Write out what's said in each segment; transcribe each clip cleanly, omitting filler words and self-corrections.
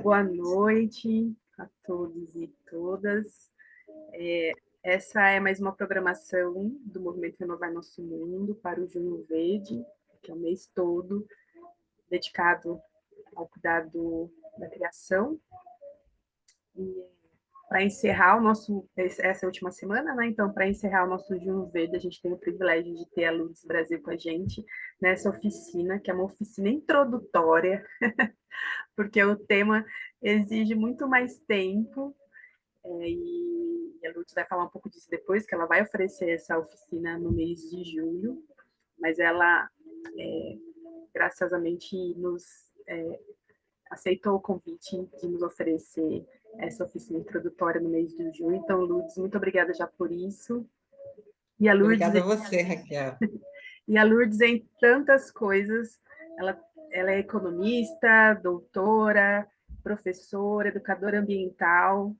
Boa noite a todos e todas. Essa é mais uma programação do Movimento Renovar Nosso Mundo para o Junho Verde, que é o mês todo dedicado ao cuidado da criação. E para encerrar essa última semana, né? Então, para encerrar o nosso Junho Verde, a gente tem o privilégio de ter a Lourdes Brasil com a gente nessa oficina, que é uma oficina introdutória, porque o tema exige muito mais tempo. E a Lourdes vai falar um pouco disso depois, que ela vai oferecer essa oficina no mês de julho, mas ela, graciosamente, aceitou o convite de nos oferecer essa oficina introdutória no mês de julho. Então, Lourdes, muito obrigada já por isso. E a Lourdes, Obrigada a você, Raquel. e a Lourdes em tantas coisas, ela, ela é economista, doutora, professora, educadora ambiental,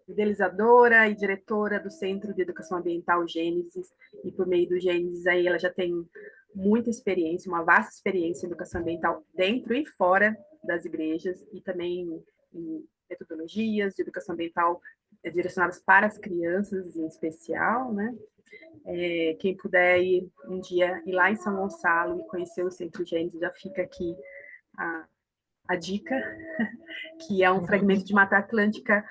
idealizadora e diretora do Centro de Educação Ambiental Gênesis, e por meio do Gênesis aí ela já tem muita experiência, uma vasta experiência em educação ambiental dentro e fora das igrejas, e também em metodologias de educação ambiental direcionadas para as crianças em especial, né? Quem puder ir um dia ir lá em São Gonçalo e conhecer o Centro Gênesis, já fica aqui a dica, que é um fragmento de Mata Atlântica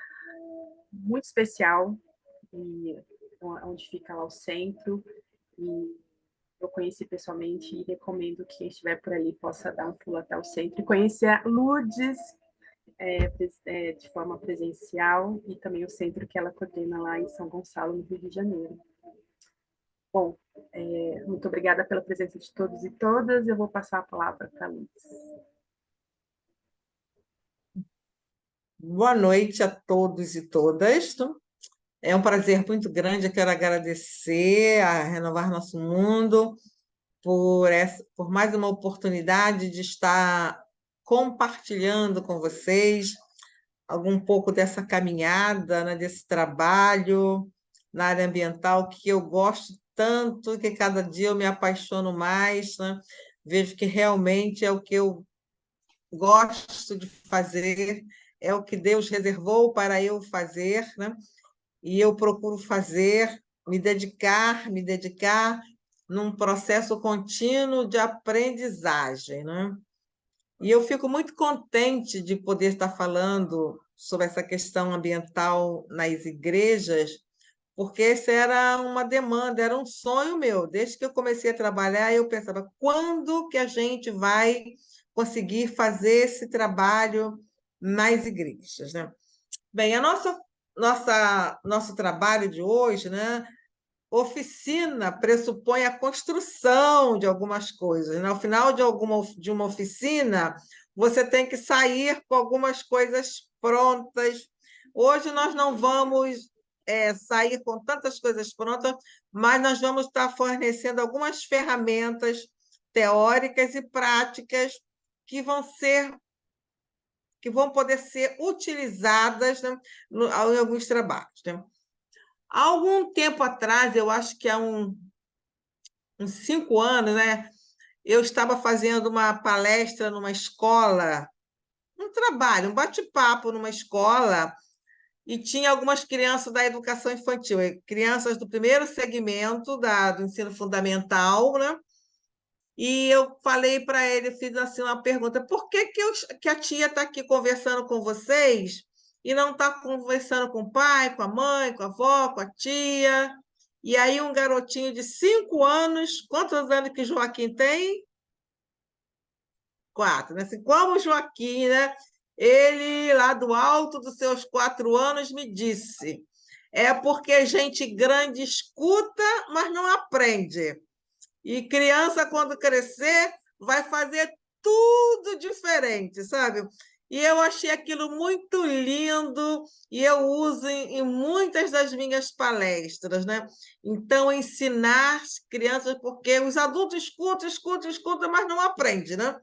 muito especial, e onde fica lá o centro, e eu conheci pessoalmente e recomendo que quem estiver por ali possa dar um pulo até o centro e conhecer a Lourdes de forma presencial, e também o centro que ela coordena lá em São Gonçalo, no Rio de Janeiro. Bom, muito obrigada pela presença de todos e todas. Eu vou passar a palavra para a Lourdes. Boa noite a todos e todas. É um prazer muito grande. Eu quero agradecer a Renovar Nosso Mundo por mais uma oportunidade de estar compartilhando com vocês algum pouco dessa caminhada, né, desse trabalho na área ambiental que eu gosto tanto, que cada dia eu me apaixono mais, né? Vejo que realmente é o que eu gosto de fazer, é o que Deus reservou para eu fazer, né? E eu procuro fazer, me dedicar num processo contínuo de aprendizagem, né? E eu fico muito contente de poder estar falando sobre essa questão ambiental nas igrejas, porque essa era uma demanda, era um sonho meu. Desde que eu comecei a trabalhar, eu pensava, quando que a gente vai conseguir fazer esse trabalho nas igrejas, né? Bem, nosso trabalho de hoje, né? Oficina pressupõe a construção de algumas coisas, né? Ao final de uma oficina, você tem que sair com algumas coisas prontas. Hoje nós não vamos sair com tantas coisas prontas, mas nós vamos estar fornecendo algumas ferramentas teóricas e práticas que vão poder ser utilizadas, né, em alguns trabalhos, né? Há algum tempo atrás, eu acho que há uns 5 anos, né, eu estava fazendo uma palestra numa escola, um trabalho, um bate-papo numa escola, e tinha algumas crianças da educação infantil, crianças do primeiro segmento do ensino fundamental, né? E eu falei para ele, fiz assim uma pergunta: por que a tia está aqui conversando com vocês e não está conversando com o pai, com a mãe, com a avó, com a tia? E aí um garotinho de 5 anos, quantos anos que Joaquim tem? 4, né? Assim, como o Joaquim, né? Ele, lá do alto dos seus 4 anos, me disse: é porque gente grande escuta, mas não aprende. E criança, quando crescer, vai fazer tudo diferente, sabe? E eu achei aquilo muito lindo e eu uso em muitas das minhas palestras, né? Então, ensinar as crianças, porque os adultos escutam, escutam, escutam, mas não aprendem, né?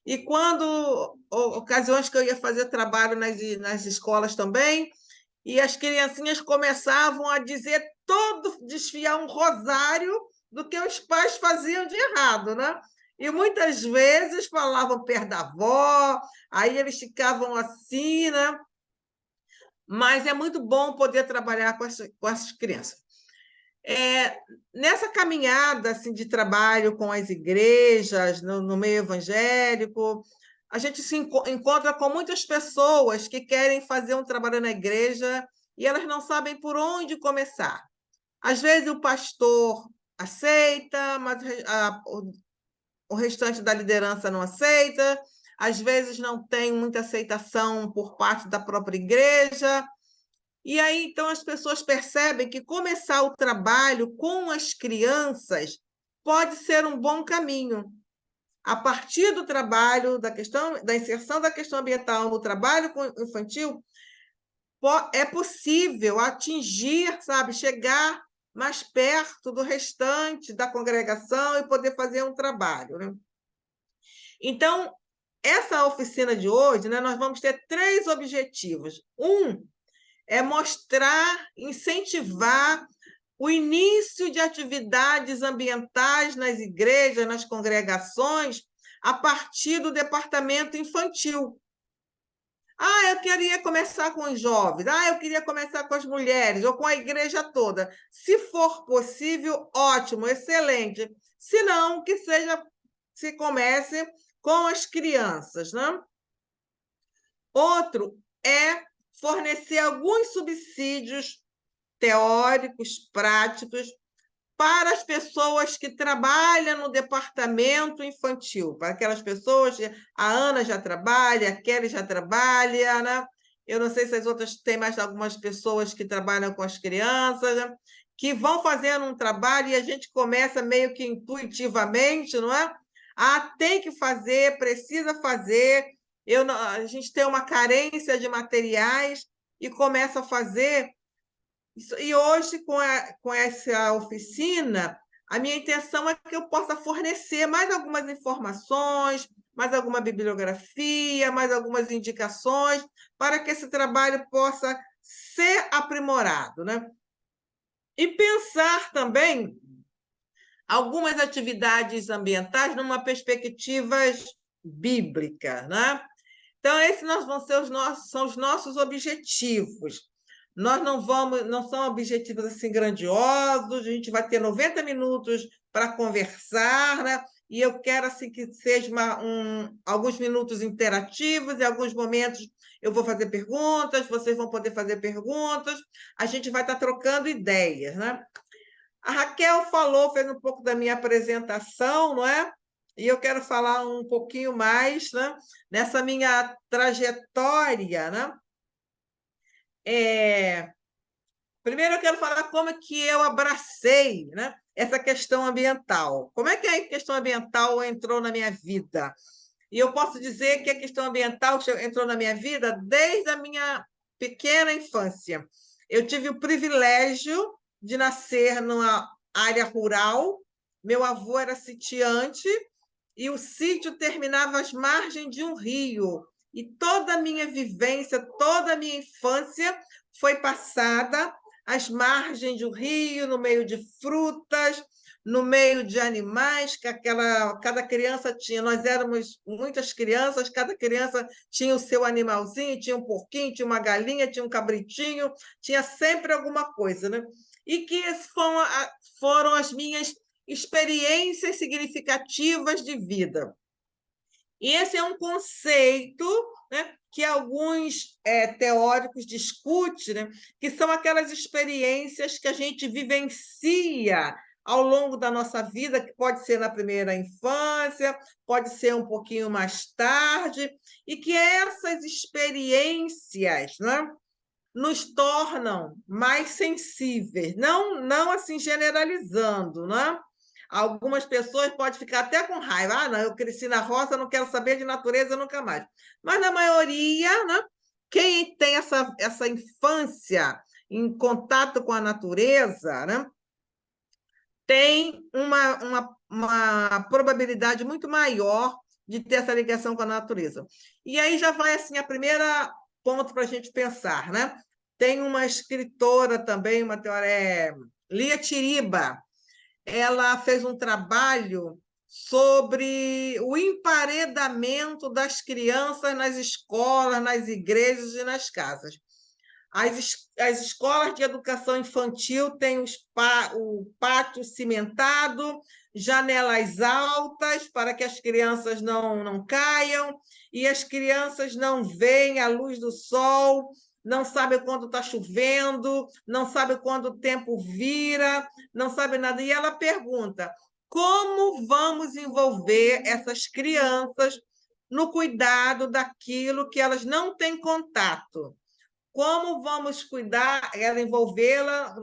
E quando, ocasiões que eu ia fazer trabalho nas escolas também, e as criancinhas começavam a dizer todo, desfiar um rosário do que os pais faziam de errado, né? E muitas vezes falavam perto da avó, aí eles ficavam assim, né? Mas é muito bom poder trabalhar com essas crianças. Nessa caminhada assim, de trabalho com as igrejas, no meio evangélico, a gente se encontra com muitas pessoas que querem fazer um trabalho na igreja e elas não sabem por onde começar. Às vezes o pastor aceita, mas o restante da liderança não aceita, às vezes não tem muita aceitação por parte da própria igreja. E aí, então, as pessoas percebem que começar o trabalho com as crianças pode ser um bom caminho. A partir do trabalho, da inserção da questão ambiental no trabalho infantil, é possível atingir, sabe, chegar mais perto do restante da congregação e poder fazer um trabalho, né? Então, essa oficina de hoje, né, nós vamos ter 3 objetivos. É mostrar, incentivar o início de atividades ambientais nas igrejas, nas congregações, a partir do departamento infantil. Eu queria começar com os jovens, eu queria começar com as mulheres, ou com a igreja toda. Se for possível, ótimo, excelente. Se não, se comece com as crianças, né? Outro é fornecer alguns subsídios teóricos, práticos, para as pessoas que trabalham no departamento infantil, para aquelas pessoas, a Ana já trabalha, a Kelly já trabalha, né? Eu não sei se as outras têm mais algumas pessoas que trabalham com as crianças, né? Que vão fazendo um trabalho e a gente começa meio que intuitivamente, não é? Tem que fazer, precisa fazer. A gente tem uma carência de materiais e começa a fazer. E hoje, com essa oficina, a minha intenção é que eu possa fornecer mais algumas informações, mais alguma bibliografia, mais algumas indicações, para que esse trabalho possa ser aprimorado, né? E pensar também algumas atividades ambientais numa perspectiva bíblica, né? Então, esses são os nossos objetivos. Nós não são objetivos assim grandiosos, a gente vai ter 90 minutos para conversar, né? E eu quero assim que seja alguns minutos interativos, e alguns momentos eu vou fazer perguntas, vocês vão poder fazer perguntas, a gente vai estar trocando ideias, né? A Raquel fez um pouco da minha apresentação, não é? E eu quero falar um pouquinho mais, né, nessa minha trajetória, né? Primeiro eu quero falar como é que eu abracei, né, essa questão ambiental. Como é que a questão ambiental entrou na minha vida? E eu posso dizer que a questão ambiental entrou na minha vida desde a minha pequena infância. Eu tive o privilégio de nascer numa área rural. Meu avô era sitiante e o sítio terminava às margens de um rio. E toda a minha vivência, toda a minha infância foi passada às margens do rio, no meio de frutas, no meio de animais, que cada criança tinha. Nós éramos muitas crianças, cada criança tinha o seu animalzinho, tinha um porquinho, tinha uma galinha, tinha um cabritinho, tinha sempre alguma coisa, né? E que foram as minhas experiências significativas de vida. E esse é um conceito, né, que alguns teóricos discutem, né, que são aquelas experiências que a gente vivencia ao longo da nossa vida, que pode ser na primeira infância, pode ser um pouquinho mais tarde, e que essas experiências, né, nos tornam mais sensíveis, não assim generalizando, né? Algumas pessoas podem ficar até com raiva. Não, eu cresci na roça, não quero saber de natureza nunca mais. Mas, na maioria, né, quem tem essa infância em contato com a natureza, né, tem uma probabilidade muito maior de ter essa ligação com a natureza. E aí já vai assim, a primeira ponto para a gente pensar, né? Tem uma escritora também, Lia Tiriba, ela fez um trabalho sobre o emparedamento das crianças nas escolas, nas igrejas e nas casas. As escolas de educação infantil têm o pátio cimentado, janelas altas para que as crianças não caiam, e as crianças não veem a luz do sol, não sabem quando está chovendo, não sabem quando o tempo vira, não sabem nada. E ela pergunta: como vamos envolver essas crianças no cuidado daquilo que elas não têm contato? Como vamos cuidar, ela envolvê-la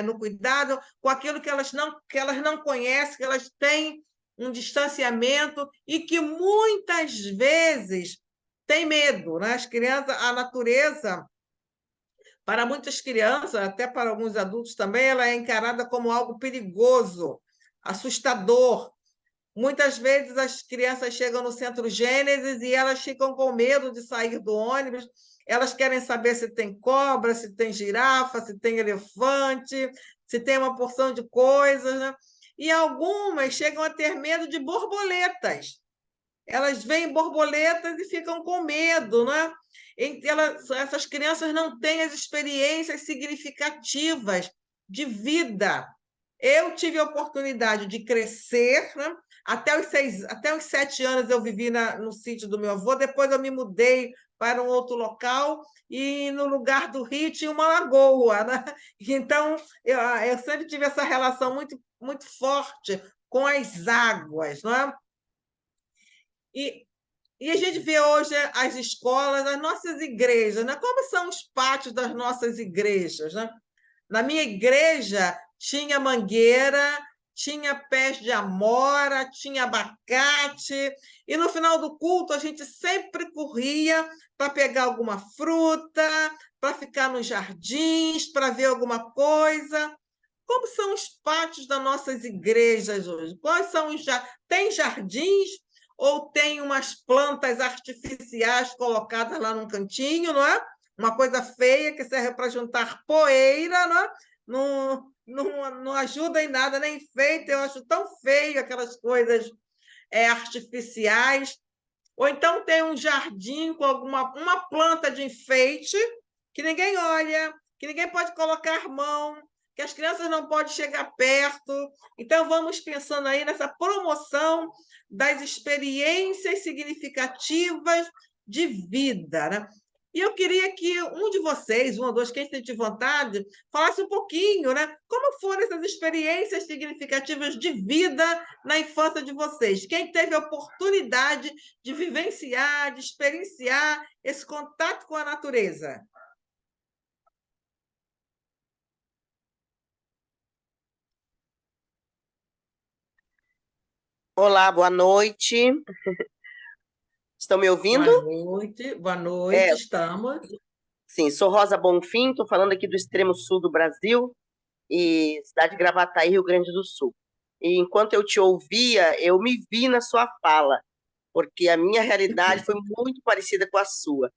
no cuidado com aquilo que elas não conhecem, que elas têm um distanciamento e que muitas vezes têm medo, né? As crianças, a natureza, para muitas crianças, até para alguns adultos também, ela é encarada como algo perigoso, assustador. Muitas vezes as crianças chegam no Centro Gênesis e elas ficam com medo de sair do ônibus, elas querem saber se tem cobra, se tem girafa, se tem elefante, se tem uma porção de coisas, né? E algumas chegam a ter medo de borboletas. Elas veem borboletas e ficam com medo, né? Essas crianças não têm as experiências significativas de vida. Eu tive a oportunidade de crescer, né? Até os 7 anos eu vivi no sítio do meu avô, depois eu me mudei para um outro local e no lugar do rio tinha uma lagoa, né? Então, eu sempre tive essa relação muito, muito forte com as águas, não é? E a gente vê hoje as escolas, as nossas igrejas, né? Como são os pátios das nossas igrejas, né? Na minha igreja tinha mangueira, tinha pés de amora, tinha abacate, e no final do culto a gente sempre corria para pegar alguma fruta, para ficar nos jardins, para ver alguma coisa. Como são os pátios das nossas igrejas hoje? Quais são os Tem jardins ou tem umas plantas artificiais colocadas lá num cantinho, não é? Uma coisa feia que serve para juntar poeira, não é? Não ajuda em nada, nem enfeita. Eu acho tão feio aquelas coisas artificiais. Ou então tem um jardim com uma planta de enfeite que ninguém olha, que ninguém pode colocar mão, que as crianças não podem chegar perto. Então, vamos pensando aí nessa promoção das experiências significativas de vida, né? E eu queria que um de vocês, um ou dois, quem sente vontade, falasse um pouquinho, né? Como foram essas experiências significativas de vida na infância de vocês? Quem teve a oportunidade de vivenciar, de experienciar esse contato com a natureza? Olá, boa noite. Estão me ouvindo? Boa É, noite, estamos. sim, sou Rosa Bonfim, estou falando aqui do extremo sul do Brasil, e cidade de Gravataí, Rio Grande do Sul. E enquanto eu te ouvia, eu me vi na sua fala, porque a minha realidade foi muito parecida com a sua.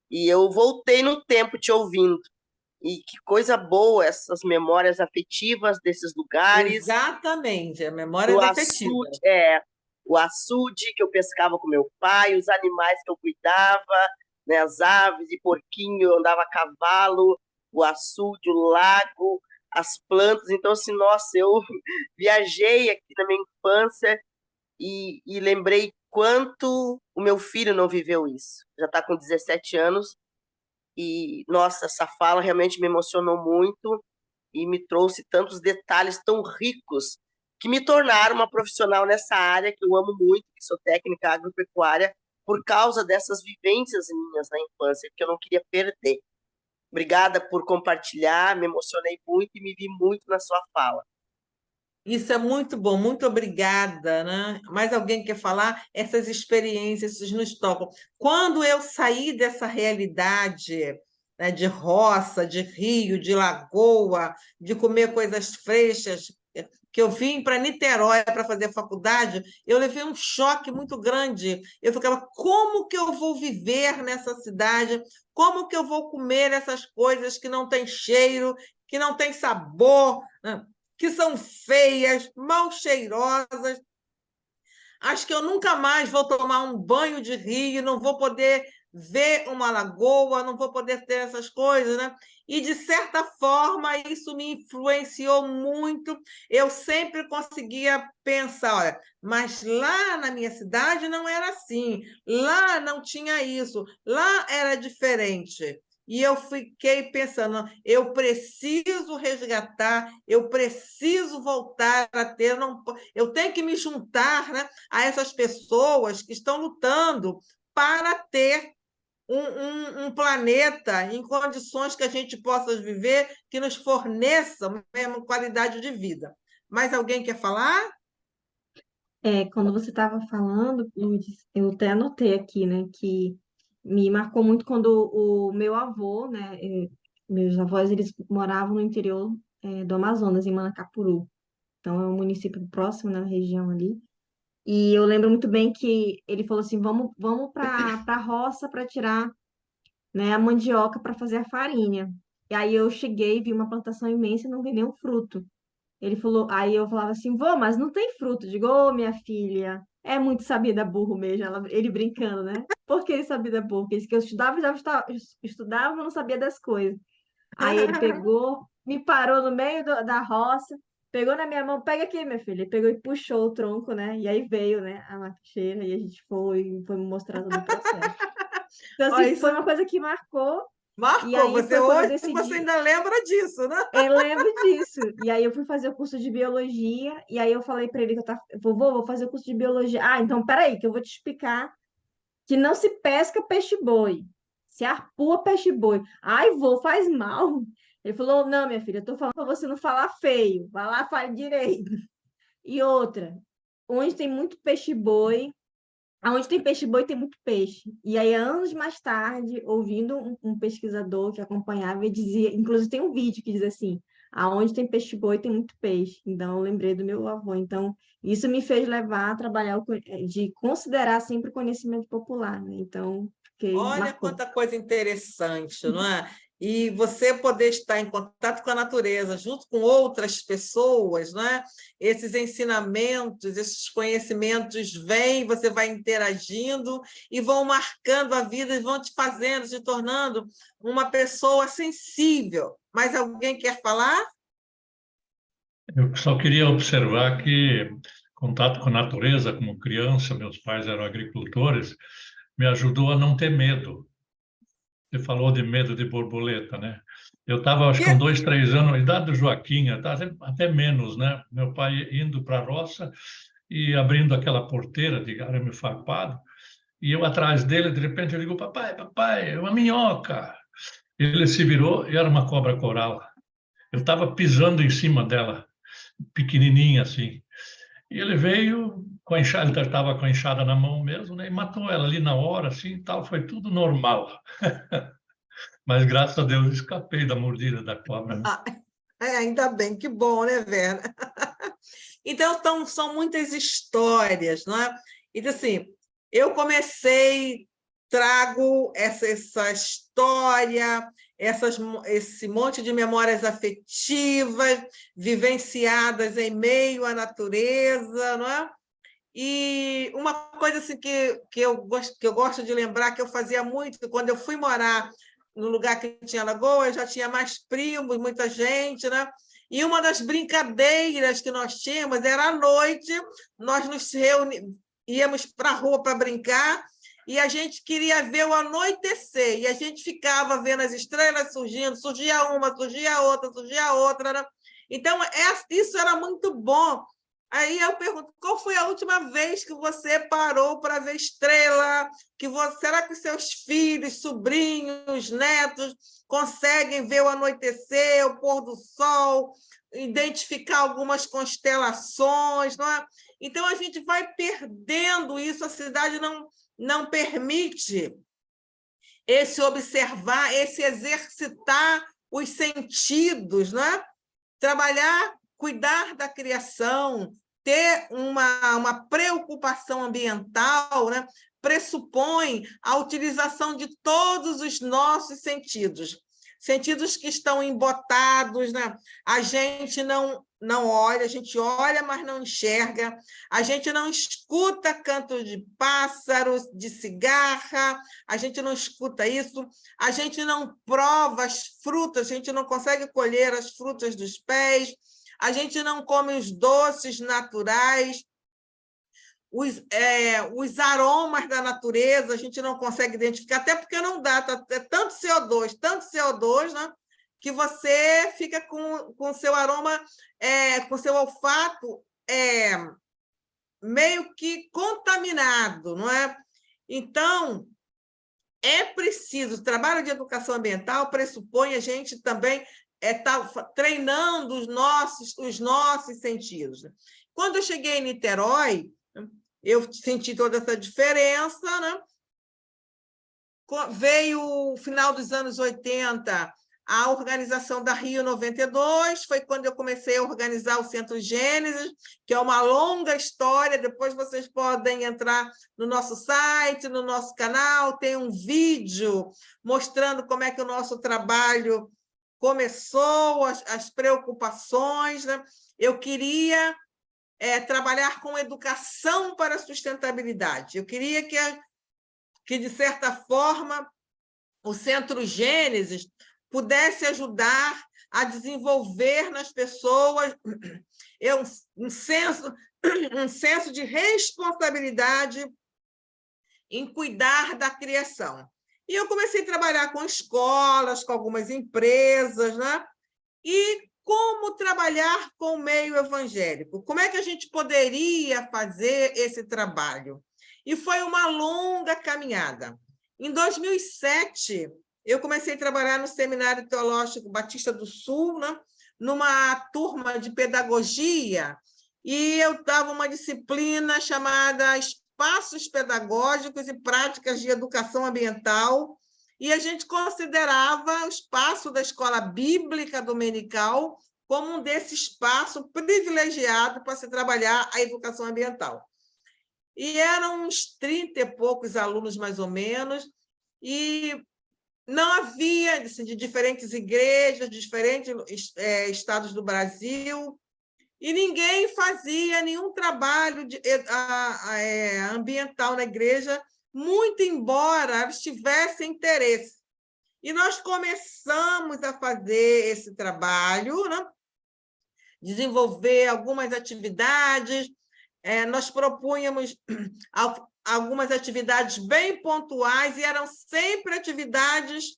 E eu voltei no tempo te ouvindo. E que coisa boa essas memórias afetivas desses lugares, Exatamente, a memória do afetiva. açude, o açude que eu pescava com meu pai, os animais que eu cuidava, né, as aves e porquinho, eu andava a cavalo, o açude, o lago, as plantas. Então, assim, nossa, eu viajei aqui na minha infância e lembrei quanto o meu filho não viveu isso. Já está com 17 anos e, nossa, essa fala realmente me emocionou muito e me trouxe tantos detalhes tão ricos que me tornaram uma profissional nessa área que eu amo muito, que sou técnica agropecuária, por causa dessas vivências minhas na infância, que eu não queria perder. Obrigada por compartilhar, me emocionei muito e me vi muito na sua fala. Isso é muito bom, muito obrigada, né? Mais alguém quer falar? Essas experiências nos tocam. Quando eu saí dessa realidade, né, de roça, de rio, de lagoa, de comer coisas frescas, que eu vim para Niterói para fazer faculdade, eu levei um choque muito grande. Eu ficava, como que eu vou viver nessa cidade? Como que eu vou comer essas coisas que não têm cheiro, que não têm sabor, né? Que são feias, mal cheirosas. Acho que eu nunca mais vou tomar um banho de rio, não vou poder ver uma lagoa, não vou poder ter essas coisas, né? E, de certa forma, isso me influenciou muito. Eu sempre conseguia pensar, olha, mas lá na minha cidade não era assim, lá não tinha isso, lá era diferente. E eu fiquei pensando, eu preciso resgatar, eu preciso voltar a ter, eu tenho que me juntar, né, a essas pessoas que estão lutando para ter um planeta em condições que a gente possa viver, que nos forneça mesmo qualidade de vida. Mais alguém quer falar? Quando você estava falando, Lourdes, eu até anotei aqui, né, que me marcou muito quando o meu avô, né, meus avós, eles moravam no interior, do Amazonas, em Manacapuru. Então, é um município próximo, na região ali. E eu lembro muito bem que ele falou assim, vamos para a roça para tirar, né, a mandioca para fazer a farinha. E aí eu cheguei, vi uma plantação imensa e não vi nenhum fruto. Ele falou, aí eu falava assim, vô, mas não tem fruto. Digo, ô, minha filha, é muito sabida burro mesmo. Ele brincando, né? Por que sabida burro? Porque disse que eu estudava, estudava, mas não sabia das coisas. Aí ele pegou, me parou no meio da roça, pegou na minha mão, pega aqui, minha filha. Ele pegou e puxou o tronco, né? E aí veio, né, a macaxeira e a gente foi me mostrar todo o processo. Então, Ó, assim, isso foi uma coisa que marcou. E marcou. aí Você foi quando eu hoje você decidi. ainda lembra disso, né? Eu lembro disso. E aí eu fui fazer o curso de biologia, e aí eu falei para ele que eu tava, vou fazer o curso de biologia. Ah, então peraí, que eu vou te explicar que não se pesca peixe-boi, se arpua peixe-boi. Ai, vô, faz mal. Ele falou: não, minha filha, eu tô falando para você não falar feio, vai lá, fale direito. E outra, onde tem muito peixe-boi, aonde tem peixe-boi tem muito peixe. E aí, anos mais tarde, ouvindo um pesquisador que acompanhava, ele dizia, inclusive tem um vídeo que diz assim, aonde tem peixe-boi tem muito peixe. Então, eu lembrei do meu avô. Então, isso me fez levar a trabalhar, de considerar sempre o conhecimento popular, né? Então, Olha marcou. quanta coisa interessante, não é? E você poder estar em contato com a natureza, junto com outras pessoas, não é? Esses ensinamentos, esses conhecimentos vêm, você vai interagindo e vão marcando a vida e vão te fazendo, te tornando uma pessoa sensível. Mais alguém quer falar? Eu só queria observar que contato com a natureza, como criança, meus pais eram agricultores, me ajudou a não ter medo. Você falou de medo de borboleta, né? Eu estava, acho que com 2, 3 anos, a idade do Joaquim, até menos, né? Meu pai indo para a roça e abrindo aquela porteira de arame farpado, e eu atrás dele, de repente, eu digo, papai, papai, é uma minhoca. Ele se virou e era uma cobra coral. Eu estava pisando em cima dela, pequenininha assim. E ele veio com a enxada, ele estava com a enxada na mão mesmo, né? E matou ela ali na hora, assim, e tal, foi tudo normal. Mas graças a Deus escapei da mordida da cobra, né? Ainda bem, que bom, né, Vera? Então, são muitas histórias, não é? E assim, eu trago essa história, esse monte de memórias afetivas, vivenciadas em meio à natureza, não é? E uma coisa assim que eu gosto de lembrar, que eu fazia muito, quando eu fui morar no lugar que tinha lagoa, já tinha mais primos, muita gente, né? E uma das brincadeiras que nós tínhamos era à noite, nós íamos para a rua para brincar, e a gente queria ver o anoitecer, e a gente ficava vendo as estrelas surgindo, surgia uma, surgia outra, né? Então, isso era muito bom. Aí eu pergunto, qual foi a última vez que você parou para ver estrela? Será que seus filhos, sobrinhos, netos conseguem ver o anoitecer, o pôr do sol, identificar algumas constelações, não é? Então, a gente vai perdendo isso, a cidade não permite esse observar, esse exercitar os sentidos, não é? Trabalhar, cuidar da criação, ter uma preocupação ambiental, né? Pressupõe a utilização de todos os nossos sentidos. sentidos que estão embotados, né? A gente não olha, a gente olha, mas não enxerga, a gente não escuta canto de pássaros, de cigarra, a gente não escuta isso, a gente não prova as frutas, a gente não consegue colher as frutas dos pés, a gente não come os doces naturais, os aromas da natureza, a gente não consegue identificar, até porque não dá, é tanto CO2, né, que você fica com o seu aroma, com o seu olfato meio que contaminado, não é? Então, é preciso, o trabalho de educação ambiental pressupõe a gente também estar treinando os nossos sentidos. Quando eu cheguei em Niterói, eu senti toda essa diferença, né? Veio o final dos anos 80, a organização da Rio 92, foi quando eu comecei a organizar o Centro Gênesis, que é uma longa história, depois vocês podem entrar no nosso site, no nosso canal, tem um vídeo mostrando como é que o nosso trabalho começou, as preocupações, né? Eu queria trabalhar com educação para a sustentabilidade. Eu queria que, de certa forma, o Centro Gênesis pudesse ajudar a desenvolver nas pessoas um senso de responsabilidade em cuidar da criação. E eu comecei a trabalhar com escolas, com algumas empresas, né? E como trabalhar com o meio evangélico? Como é que a gente poderia fazer esse trabalho? E foi uma longa caminhada. Em 2007, eu comecei a trabalhar no Seminário Teológico Batista do Sul, né? Numa turma de pedagogia, e eu dava uma disciplina chamada Espaços Pedagógicos e Práticas de Educação Ambiental, e a gente considerava o espaço da escola bíblica dominical como um desse espaço privilegiado para se trabalhar a educação ambiental. E eram uns 30 e poucos alunos, mais ou menos, e não havia, assim, de diferentes igrejas, de diferentes estados do Brasil, e ninguém fazia nenhum trabalho ambiental na igreja, muito embora eles tivessem interesse. E nós começamos a fazer esse trabalho, né? Desenvolver algumas atividades, nós propunhamos algumas atividades bem pontuais, e eram sempre atividades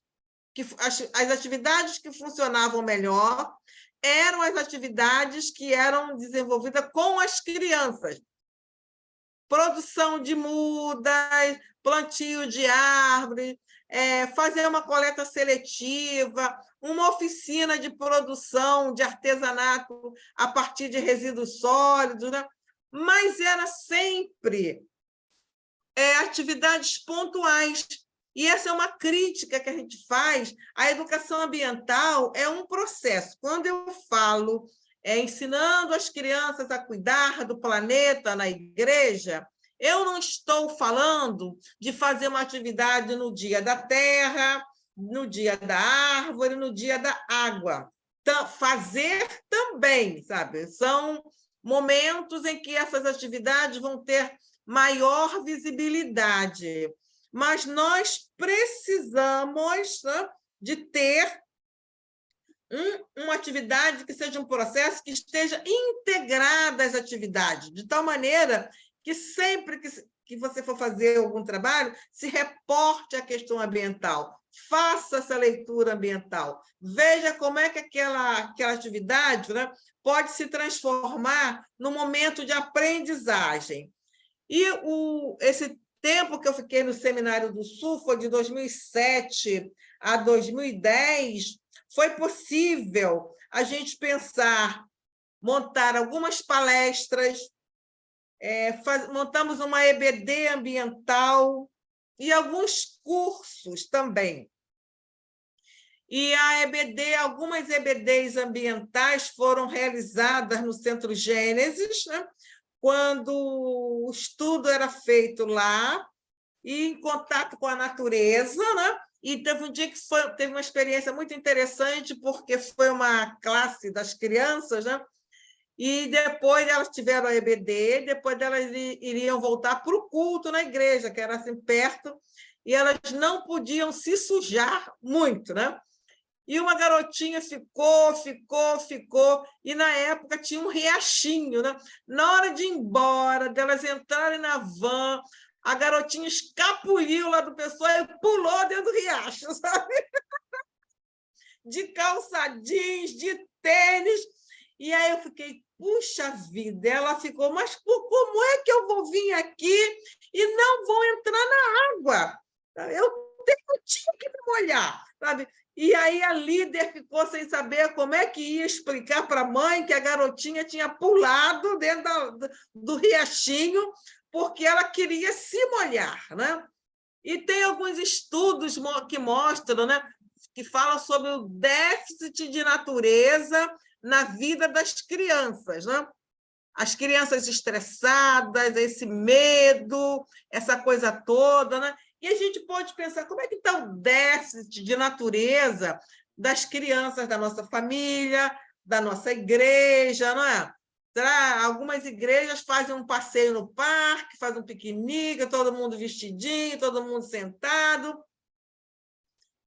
as atividades que funcionavam melhor eram as atividades que eram desenvolvidas com as crianças. Produção de mudas, plantio de árvores, fazer uma coleta seletiva, uma oficina de produção de artesanato a partir de resíduos sólidos, né? Mas era sempre atividades pontuais. E essa é uma crítica que a gente faz. A educação ambiental é um processo. Quando eu falo ensinando as crianças a cuidar do planeta na igreja, eu não estou falando de fazer uma atividade no dia da terra, no dia da árvore, no dia da água. Fazer também, sabe? São momentos em que essas atividades vão ter maior visibilidade. Mas nós precisamos, né, de ter uma atividade que seja um processo que esteja integrada às atividades, de tal maneira que sempre que você for fazer algum trabalho, se reporte à questão ambiental, faça essa leitura ambiental, veja como é que aquela atividade, né, pode se transformar num momento de aprendizagem. E esse tempo que eu fiquei no Seminário do Sul, foi de 2007 a 2010, foi possível a gente pensar, montar algumas palestras, montamos uma EBD ambiental e alguns cursos também. E algumas EBDs ambientais foram realizadas no Centro Gênesis, né? Quando o estudo era feito lá, e em contato com a natureza, né? E teve um dia que teve uma experiência muito interessante, porque foi uma classe das crianças, né? E depois elas tiveram a EBD, depois elas iriam voltar para o culto na igreja, que era assim perto, e elas não podiam se sujar muito, né? E uma garotinha ficou, e na época tinha um riachinho, né? Na hora de ir embora, delas entrarem na van, a garotinha escapuliu lá do pessoal e pulou dentro do riacho, sabe? De calça jeans, de tênis. E aí eu fiquei, puxa vida, ela ficou, mas como é que eu vou vir aqui e não vou entrar na água? Eu tinha que me molhar, sabe? E aí a líder ficou sem saber como é que ia explicar para a mãe que a garotinha tinha pulado dentro do riachinho porque ela queria se molhar, né? E tem alguns estudos que mostram, né, que falam sobre o déficit de natureza na vida das crianças, né? As crianças estressadas, esse medo, essa coisa toda, né? E a gente pode pensar como é que está o déficit de natureza das crianças da nossa família, da nossa igreja, não é? Algumas igrejas fazem um passeio no parque, fazem um piquenique, todo mundo vestidinho, todo mundo sentado,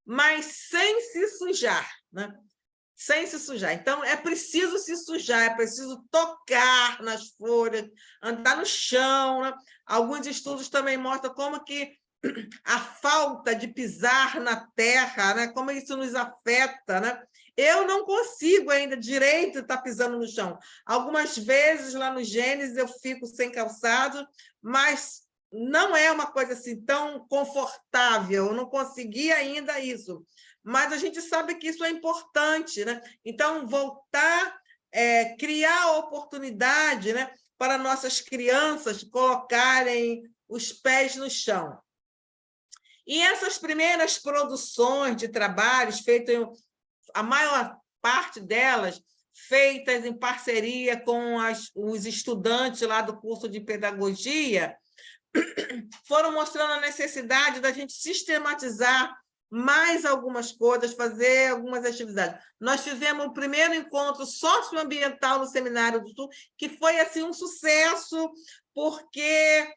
mas sem se sujar, né? Sem se sujar. Então, é preciso se sujar, é preciso tocar nas folhas, andar no chão, né? Alguns estudos também mostram como que a falta de pisar na terra, né? Como isso nos afeta, né? Eu não consigo ainda direito estar pisando no chão. Algumas vezes, lá no Gênesis, eu fico sem calçado, mas não é uma coisa assim tão confortável, eu não consegui ainda isso. Mas a gente sabe que isso é importante, né? Então, voltar, criar oportunidade, né, para nossas crianças colocarem os pés no chão. E essas primeiras produções de trabalhos, feitas, a maior parte delas, feitas em parceria com os estudantes lá do curso de pedagogia, foram mostrando a necessidade da gente sistematizar mais algumas coisas, fazer algumas atividades. Nós fizemos o primeiro encontro socioambiental no Seminário do Sul, que foi assim um sucesso, porque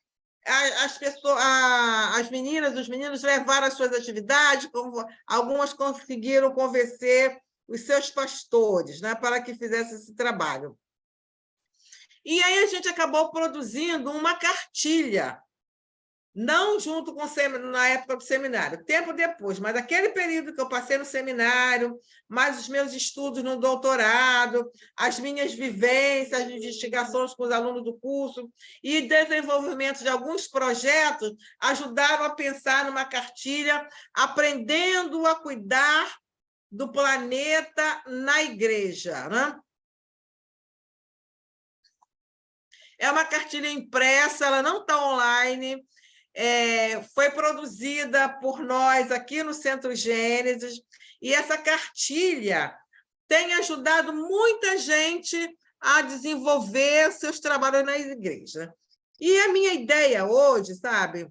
as meninas, os meninos levaram as suas atividades, algumas conseguiram convencer os seus pastores, né, para que fizessem esse trabalho. E aí a gente acabou produzindo uma cartilha, não junto com na época do seminário, tempo depois, mas aquele período que eu passei no seminário, mais os meus estudos no doutorado, as minhas vivências, as investigações com os alunos do curso e desenvolvimento de alguns projetos ajudaram a pensar numa cartilha, aprendendo a cuidar do planeta na igreja, né? É uma cartilha impressa, ela não está online, foi produzida por nós aqui no Centro Gênesis, e essa cartilha tem ajudado muita gente a desenvolver seus trabalhos nas igrejas. E a minha ideia hoje, sabe,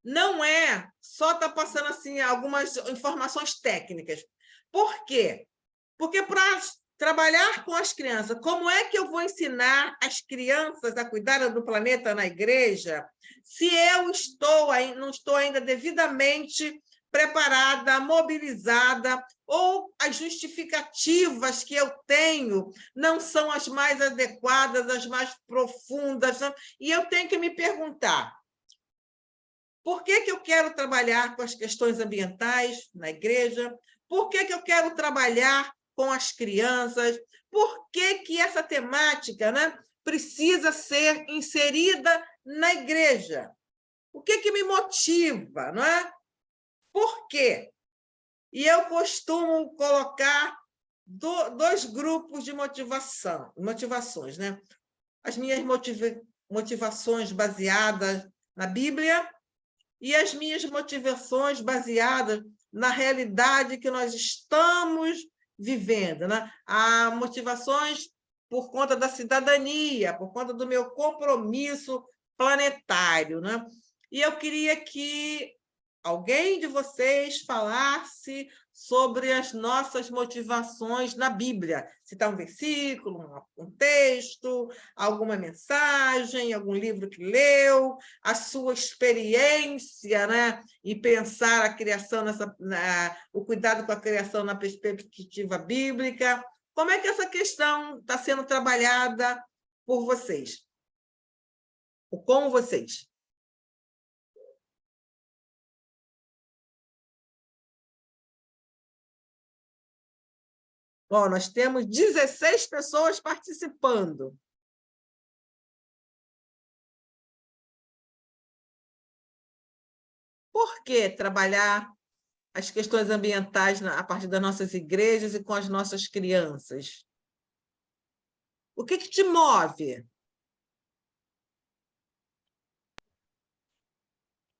não é só estar passando assim, algumas informações técnicas. Por quê? Porque para trabalhar com as crianças, como é que eu vou ensinar as crianças a cuidar do planeta na igreja se eu não estou ainda devidamente preparada, mobilizada, ou as justificativas que eu tenho não são as mais adequadas, as mais profundas, não? E eu tenho que me perguntar, por que eu quero trabalhar com as questões ambientais na igreja? Por que eu quero trabalhar com as crianças? Por que essa temática, né, precisa ser inserida na igreja? O que me motiva, não é? Por quê? E eu costumo colocar dois grupos de motivações, né? As minhas motivações baseadas na Bíblia e as minhas motivações baseadas na realidade que nós estamos vivendo, né? Há motivações por conta da cidadania, por conta do meu compromisso planetário, né? E eu queria que alguém de vocês falasse sobre as nossas motivações na Bíblia. Citar um versículo, um texto, alguma mensagem, algum livro que leu, a sua experiência, né? E pensar a criação, o cuidado com a criação na perspectiva bíblica. Como é que essa questão está sendo trabalhada por vocês? Ou com vocês? Bom, nós temos 16 pessoas participando. Por que trabalhar as questões ambientais a partir das nossas igrejas e com as nossas crianças? O que te move?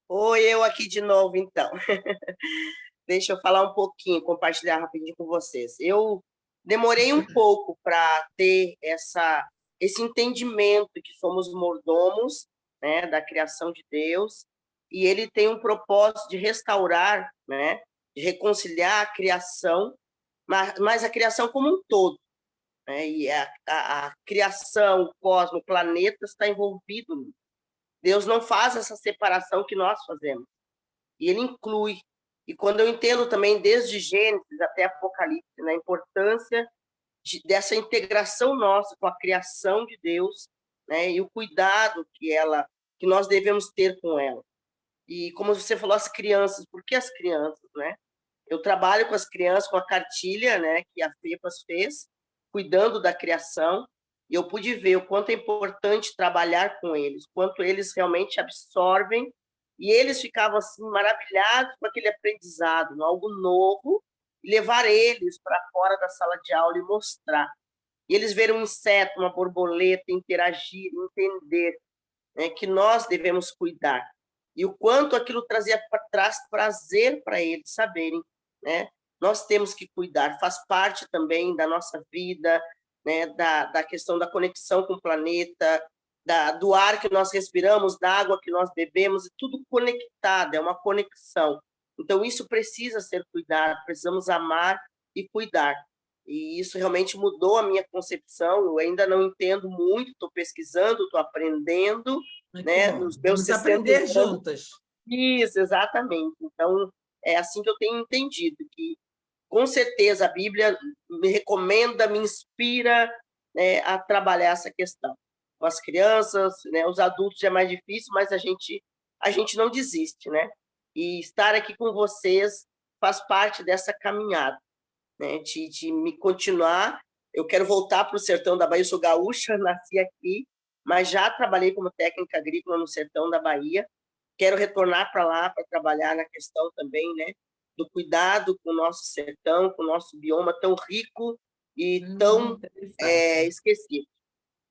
Oi, eu aqui de novo, então. Deixa eu falar um pouquinho, compartilhar rapidinho com vocês. Eu demorei um pouco para ter esse entendimento que somos mordomos, né, da criação de Deus, e ele tem um propósito de restaurar, né, de reconciliar a criação, mas a criação como um todo, né, e a criação, o cosmos, o planeta está envolvido nisso. Deus não faz essa separação que nós fazemos, e ele inclui. E quando eu entendo também, desde Gênesis até Apocalipse, na importância dessa integração nossa com a criação de Deus, né, e o cuidado que nós devemos ter com ela. E como você falou, as crianças, por que as crianças, né? Eu trabalho com as crianças, com a cartilha, né, que a FEPAS fez, cuidando da criação, e eu pude ver o quanto é importante trabalhar com eles, quanto eles realmente absorvem, e eles ficavam assim maravilhados com aquele aprendizado, algo novo, e levar eles para fora da sala de aula e mostrar. E eles verem um inseto, uma borboleta, interagir, entender, né, que nós devemos cuidar. E o quanto aquilo traz prazer para eles saberem, né? Nós temos que cuidar, faz parte também da nossa vida, né, da questão da conexão com o planeta, do ar que nós respiramos, da água que nós bebemos, é tudo conectado, é uma conexão. Então, isso precisa ser cuidado, precisamos amar e cuidar. E isso realmente mudou a minha concepção, eu ainda não entendo muito, estou pesquisando, estou aprendendo, né, nos meus Vamos aprender anos. juntas. Isso, exatamente. Então, é assim que eu tenho entendido, que com certeza a Bíblia me recomenda, me inspira, né, a trabalhar essa questão. Com as crianças, né, os adultos já é mais difícil, mas a gente não desiste, né? E estar aqui com vocês faz parte dessa caminhada, né, de me continuar. Eu quero voltar para o sertão da Bahia, eu sou gaúcha, nasci aqui, mas já trabalhei como técnica agrícola no sertão da Bahia. Quero retornar para lá para trabalhar na questão também, né, do cuidado com o nosso sertão, com o nosso bioma tão rico e tão esquecido.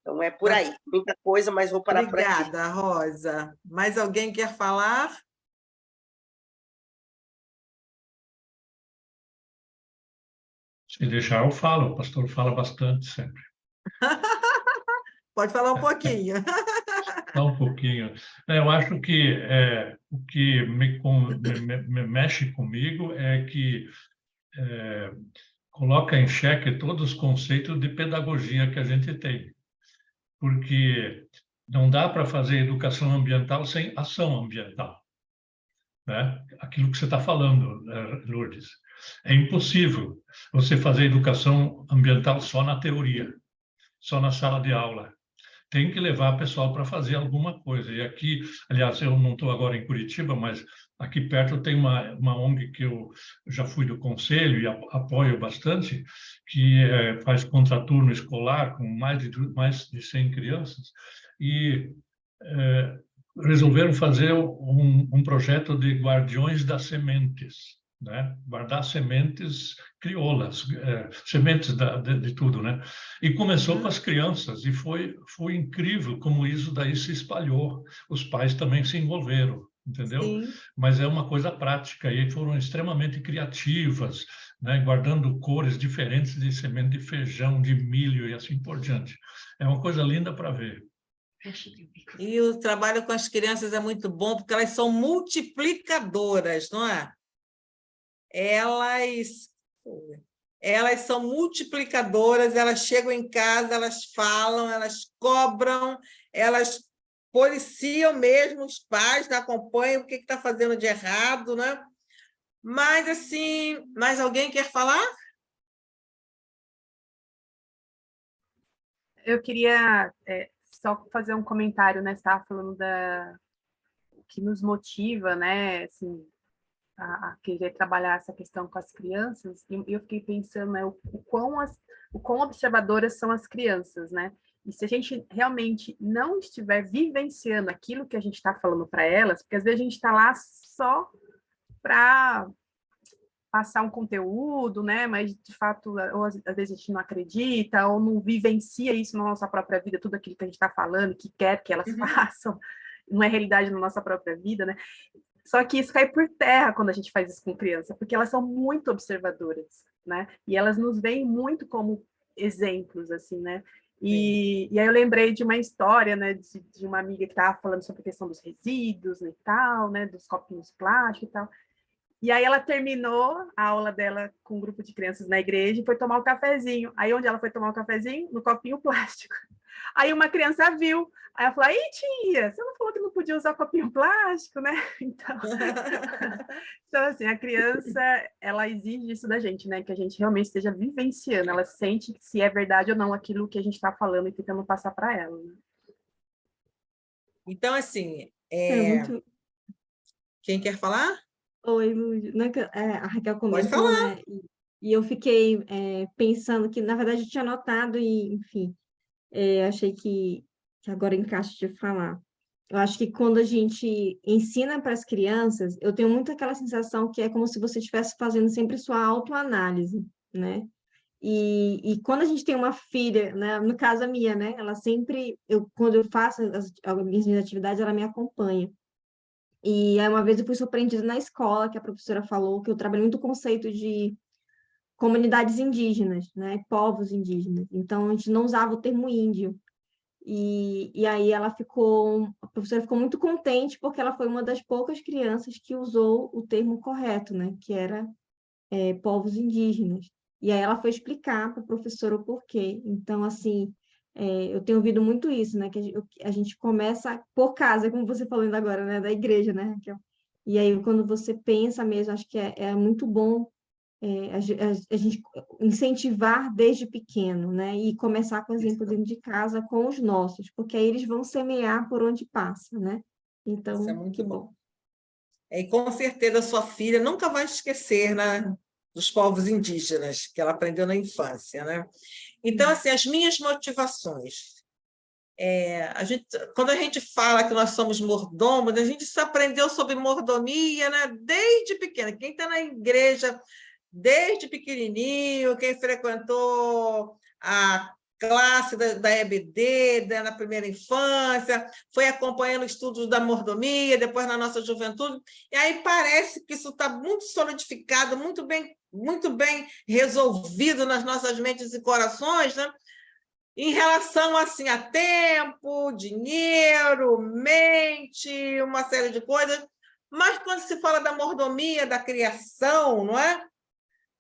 Então, é por aí. Muita coisa, mas vou parar por aqui. Obrigada, Rosa. Mais alguém quer falar? Se deixar, eu falo. O pastor fala bastante sempre. Pode falar um pouquinho. Só um pouquinho. Eu acho que o que me mexe comigo é que coloca em xeque todos os conceitos de pedagogia que a gente tem. Porque não dá para fazer educação ambiental sem ação ambiental, né? Aquilo que você está falando, Lourdes. É impossível você fazer educação ambiental só na teoria, só na sala de aula. Tem que levar o pessoal para fazer alguma coisa. E aqui, aliás, eu não estou agora em Curitiba, mas aqui perto tem uma ONG que eu já fui do conselho e apoio bastante, que faz contraturno escolar com mais de 100 crianças, e resolveram fazer um projeto de guardiões das sementes, né? Guardar sementes crioulas, sementes de tudo, né? E começou com as crianças, e foi incrível como isso daí se espalhou. Os pais também se envolveram, entendeu? Sim. Mas é uma coisa prática, e foram extremamente criativas, né? Guardando cores diferentes de semente de feijão, de milho e assim por diante. É uma coisa linda para ver. E o trabalho com as crianças é muito bom, porque elas são multiplicadoras, não é? Elas são multiplicadoras, elas chegam em casa, elas falam, elas cobram, elas policiam mesmo os pais, né? Acompanham o que está fazendo de errado, né? Mas, assim, mais alguém quer falar? Eu queria só fazer um comentário, né? Você estava falando o que nos motiva, né? Assim, a querer trabalhar essa questão com as crianças, e eu fiquei pensando, né, o quão observadoras são as crianças, né? E se a gente realmente não estiver vivenciando aquilo que a gente está falando para elas, porque às vezes a gente está lá só para passar um conteúdo, né? Mas de fato, ou às vezes a gente não acredita, ou não vivencia isso na nossa própria vida, tudo aquilo que a gente está falando, que quer que elas façam, não é realidade na nossa própria vida, né? Só que isso cai por terra quando a gente faz isso com criança, porque elas são muito observadoras, né? E elas nos veem muito como exemplos, assim, né? E aí eu lembrei de uma história, né, de uma amiga que estava falando sobre a questão dos resíduos e tal, né, dos copinhos plásticos e tal. E aí ela terminou a aula dela com um grupo de crianças na igreja e foi tomar um cafezinho. Aí onde ela foi tomar um cafezinho? No copinho plástico. Aí uma criança viu, aí ela falou, ih, tia, você não falou que não podia usar copinho plástico, né? Então, assim, a criança, ela exige isso da gente, né? Que a gente realmente esteja vivenciando, ela sente se é verdade ou não aquilo que a gente está falando e tentando passar para ela. Né? Então, assim, Muito... quem quer falar? Oi, a Raquel Pode comentou, falar. né? E eu fiquei pensando que, na verdade, eu tinha anotado e, enfim, achei que agora encaixa de falar. Eu acho que quando a gente ensina para as crianças, eu tenho muito aquela sensação que é como se você estivesse fazendo sempre sua autoanálise, né? E quando a gente tem uma filha, né? No caso a minha, né? Ela sempre, quando eu faço as minhas atividades, ela me acompanha. E aí uma vez eu fui surpreendida na escola, que a professora falou que eu trabalho muito o conceito de comunidades indígenas, né? Povos indígenas. Então a gente não usava o termo índio. E aí a professora ficou muito contente porque ela foi uma das poucas crianças que usou o termo correto, né? Que era povos indígenas. E aí ela foi explicar para a professora o porquê. Então, assim, eu tenho ouvido muito isso, né? Que a gente começa por casa, como você falando agora, né? Da igreja, né, Raquel? E aí, quando você pensa mesmo, acho que é muito bom a gente incentivar desde pequeno, né? E começar com exemplo dentro de casa com os nossos, porque aí eles vão semear por onde passa, né? Então, Isso é muito que bom. E com certeza a sua filha nunca vai esquecer, né, dos povos indígenas que ela aprendeu na infância, né? Então, assim, as minhas motivações. Quando a gente fala que nós somos mordomos, a gente se aprendeu sobre mordomia, né, desde pequena. Quem está na igreja desde pequenininho, quem frequentou a classe da EBD, na primeira infância, foi acompanhando estudos da mordomia, depois na nossa juventude, e aí parece que isso está muito solidificado, muito bem resolvido nas nossas mentes e corações, né? Em relação assim, a tempo, dinheiro, mente, uma série de coisas, mas quando se fala da mordomia, da criação, não é?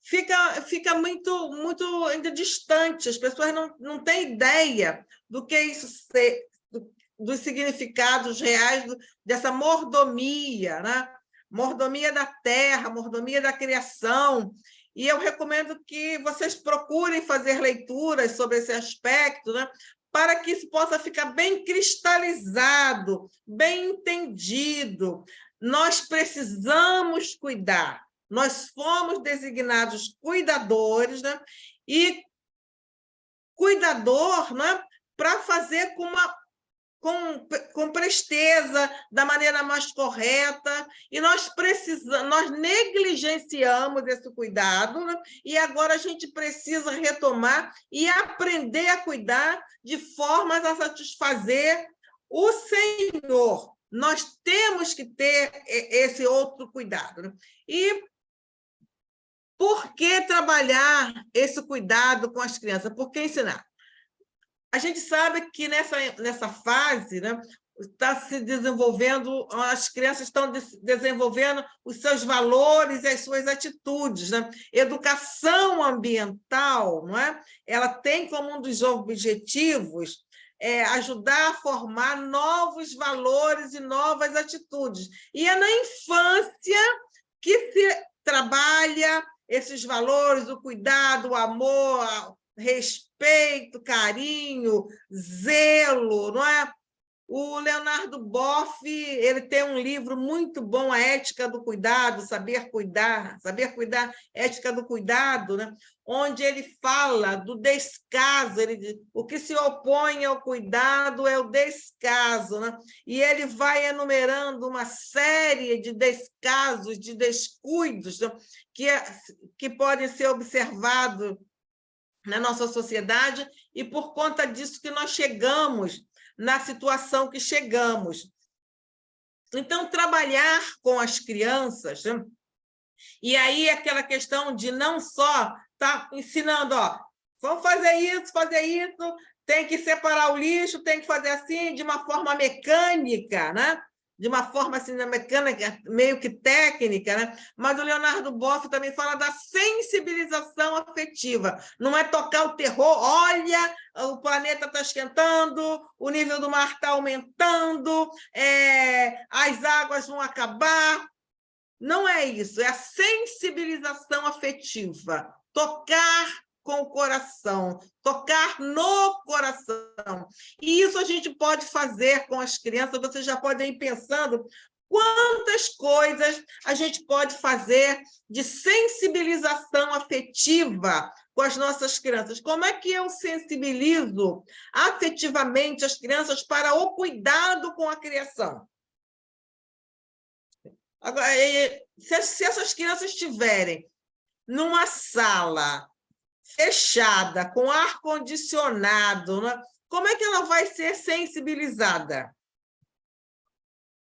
Fica muito ainda distante, as pessoas não têm ideia do que isso ser, dos significados reais dessa mordomia, né? Mordomia da terra, mordomia da criação. E eu recomendo que vocês procurem fazer leituras sobre esse aspecto, né? Para que isso possa ficar bem cristalizado, bem entendido. Nós precisamos cuidar. Nós fomos designados cuidadores, né? E cuidador, né? Para fazer com presteza, da maneira mais correta, e nós negligenciamos esse cuidado, né? E agora a gente precisa retomar e aprender a cuidar de formas a satisfazer o Senhor. Nós temos que ter esse outro cuidado, né? E por que trabalhar esse cuidado com as crianças? Por que ensinar? A gente sabe que nessa fase, né, está se desenvolvendo, as crianças estão desenvolvendo os seus valores e as suas atitudes, né? Educação ambiental, não é? Ela tem como um dos objetivos ajudar a formar novos valores e novas atitudes. E é na infância que se trabalha esses valores, o cuidado, o amor, respeito, carinho, zelo, não é? O Leonardo Boff, ele tem um livro muito bom, A Ética do Cuidado, Saber Cuidar, Ética do Cuidado, né? Onde ele fala do descaso, ele diz, o que se opõe ao cuidado é o descaso, né? E ele vai enumerando uma série de descasos, de descuidos, né? que podem ser observados na nossa sociedade, e por conta disso que nós chegamos na situação que chegamos. Então, trabalhar com as crianças, né? E aí aquela questão de não só estar ensinando, vamos fazer isso, tem que separar o lixo, tem que fazer assim, de uma forma mecânica, né? De uma forma assim, mecânica, meio que técnica, né? Mas o Leonardo Boff também fala da sensibilização afetiva. Não é tocar o terror, olha, o planeta está esquentando, o nível do mar está aumentando, as águas vão acabar. Não é isso, é a sensibilização afetiva. Tocar com o coração, tocar no coração. E isso a gente pode fazer com as crianças, vocês já podem ir pensando quantas coisas a gente pode fazer de sensibilização afetiva com as nossas crianças. Como é que eu sensibilizo afetivamente as crianças para o cuidado com a criação? Agora, se essas crianças estiverem numa sala fechada, com ar-condicionado, né? Como é que ela vai ser sensibilizada?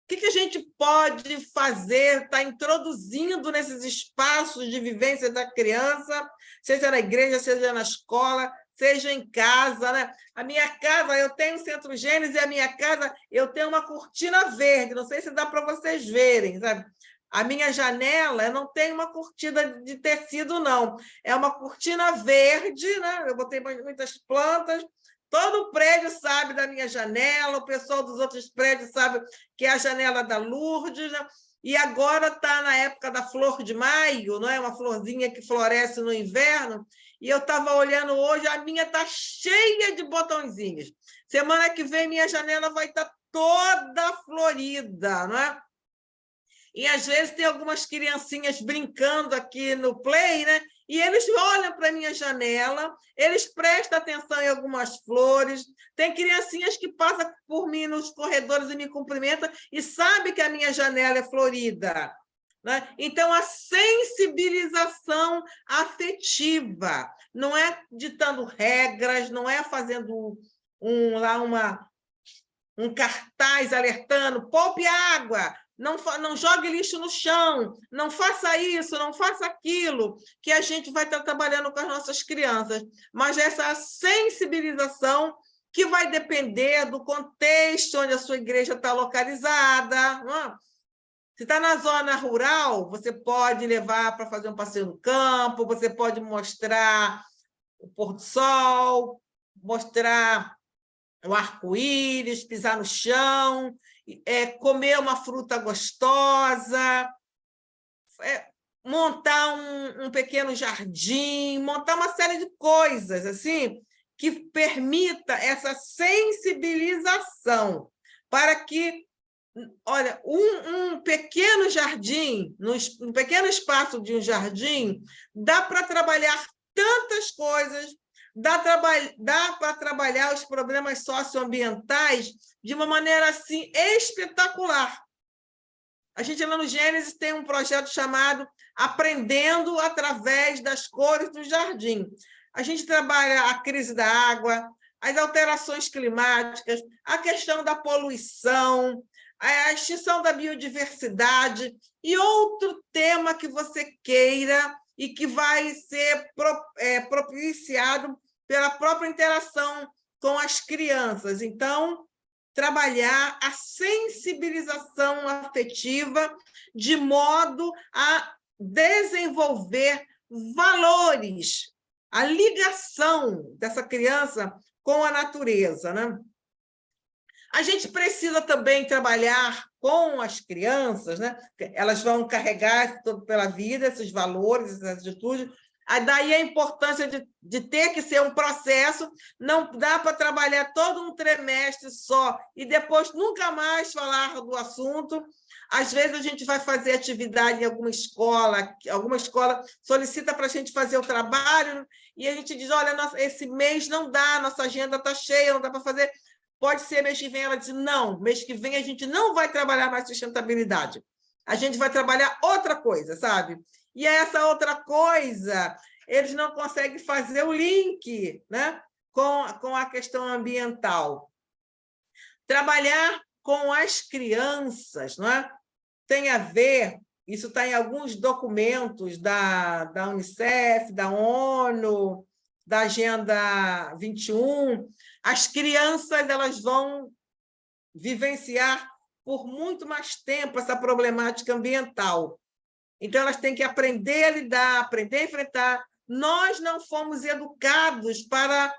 O que a gente pode fazer, está introduzindo nesses espaços de vivência da criança, seja na igreja, seja na escola, seja em casa, né? A minha casa, eu tenho Centro Gênesis, e a minha casa, eu tenho uma cortina verde, não sei se dá para vocês verem, sabe? A minha janela, eu não tenho uma cortina de tecido, não. É uma cortina verde, né? Eu botei muitas plantas. Todo o prédio sabe da minha janela, o pessoal dos outros prédios sabe que é a janela da Lourdes, né? E agora está na época da flor de maio, não é? Uma florzinha que floresce no inverno, e eu estava olhando hoje, a minha está cheia de botõezinhos. Semana que vem, minha janela vai estar toda florida, não é? E, às vezes, tem algumas criancinhas brincando aqui no play, né? E eles olham para a minha janela, eles prestam atenção em algumas flores. Tem criancinhas que passam por mim nos corredores e me cumprimentam e sabem que a minha janela é florida, né? Então, a sensibilização afetiva não é ditando regras, não é fazendo um cartaz alertando, poupe água, não jogue lixo no chão, não faça isso, não faça aquilo, que a gente vai estar trabalhando com as nossas crianças. Mas essa sensibilização que vai depender do contexto onde a sua igreja está localizada. Se está na zona rural, você pode levar para fazer um passeio no campo, você pode mostrar o pôr do sol, mostrar o arco-íris, pisar no chão, comer uma fruta gostosa, montar um pequeno jardim, montar uma série de coisas assim que permita essa sensibilização para que, olha, um pequeno jardim, um pequeno espaço de um jardim, dá para trabalhar tantas coisas, dá para trabalhar os problemas socioambientais de uma maneira assim espetacular. A gente lá no Gênesis tem um projeto chamado Aprendendo através das Cores do Jardim. A gente trabalha a crise da água, as alterações climáticas, a questão da poluição, a extinção da biodiversidade e outro tema que você queira e que vai ser propiciado pela própria interação com as crianças. Então, trabalhar a sensibilização afetiva de modo a desenvolver valores, a ligação dessa criança com a natureza, né? A gente precisa também trabalhar com as crianças, né? Elas vão carregar pela vida esses valores, essas atitudes. Daí a importância de ter que ser um processo, não dá para trabalhar todo um trimestre só e depois nunca mais falar do assunto. Às vezes a gente vai fazer atividade em alguma escola solicita para a gente fazer o trabalho e a gente diz, olha, esse mês não dá, nossa agenda está cheia, não dá para fazer. Pode ser mês que vem, ela diz, não, mês que vem a gente não vai trabalhar mais sustentabilidade, a gente vai trabalhar outra coisa, sabe? E essa outra coisa, eles não conseguem fazer o link, né, com a questão ambiental. Trabalhar com as crianças, não é? Tem a ver, isso está em alguns documentos da Unicef, da ONU, da Agenda 21, as crianças elas vão vivenciar por muito mais tempo essa problemática ambiental. Então, elas têm que aprender a lidar, aprender a enfrentar. Nós não fomos educados para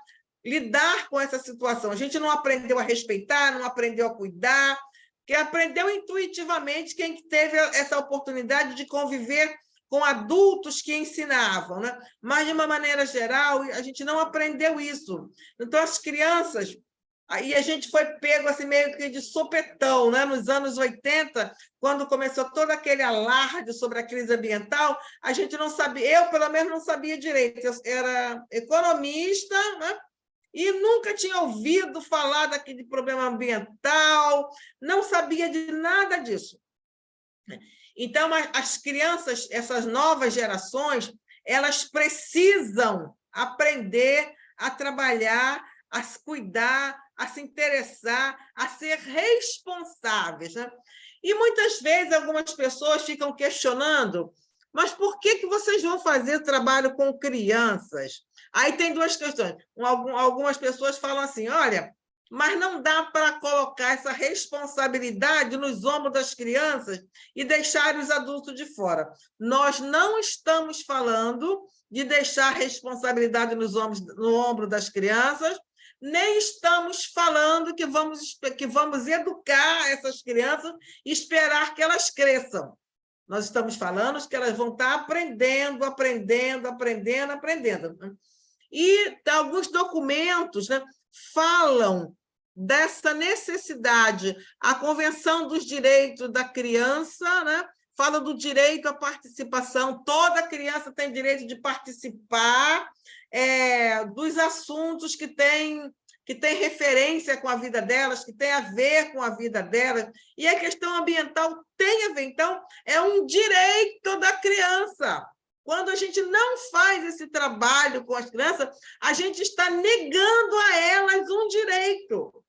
lidar com essa situação. A gente não aprendeu a respeitar, não aprendeu a cuidar, que aprendeu intuitivamente quem teve essa oportunidade de conviver com adultos que ensinavam, né? Mas, de uma maneira geral, a gente não aprendeu isso. Então, as crianças... Aí a gente foi pego assim, meio que de sopetão, né? Nos anos 80, quando começou todo aquele alarde sobre a crise ambiental, a gente não sabia, eu, pelo menos, não sabia direito. Eu era economista, né? E nunca tinha ouvido falar daquele problema ambiental, não sabia de nada disso. Então, as crianças, essas novas gerações, elas precisam aprender a trabalhar, a se cuidar, a se interessar, a ser responsáveis, né? E muitas vezes algumas pessoas ficam questionando, mas por que vocês vão fazer trabalho com crianças? Aí tem duas questões. Algumas pessoas falam assim, olha, mas não dá para colocar essa responsabilidade nos ombros das crianças e deixar os adultos de fora. Nós não estamos falando de deixar a responsabilidade no ombro das crianças, nem estamos falando que vamos educar essas crianças e esperar que elas cresçam. Nós estamos falando que elas vão estar aprendendo. E alguns documentos, né, falam dessa necessidade. A Convenção dos Direitos da Criança, né, fala do direito à participação. Toda criança tem direito de participar dos assuntos que tem referência com a vida delas, que tem a ver com a vida delas, e a questão ambiental tem a ver. Então, é um direito da criança. Quando a gente não faz esse trabalho com as crianças, a gente está negando a elas um direito.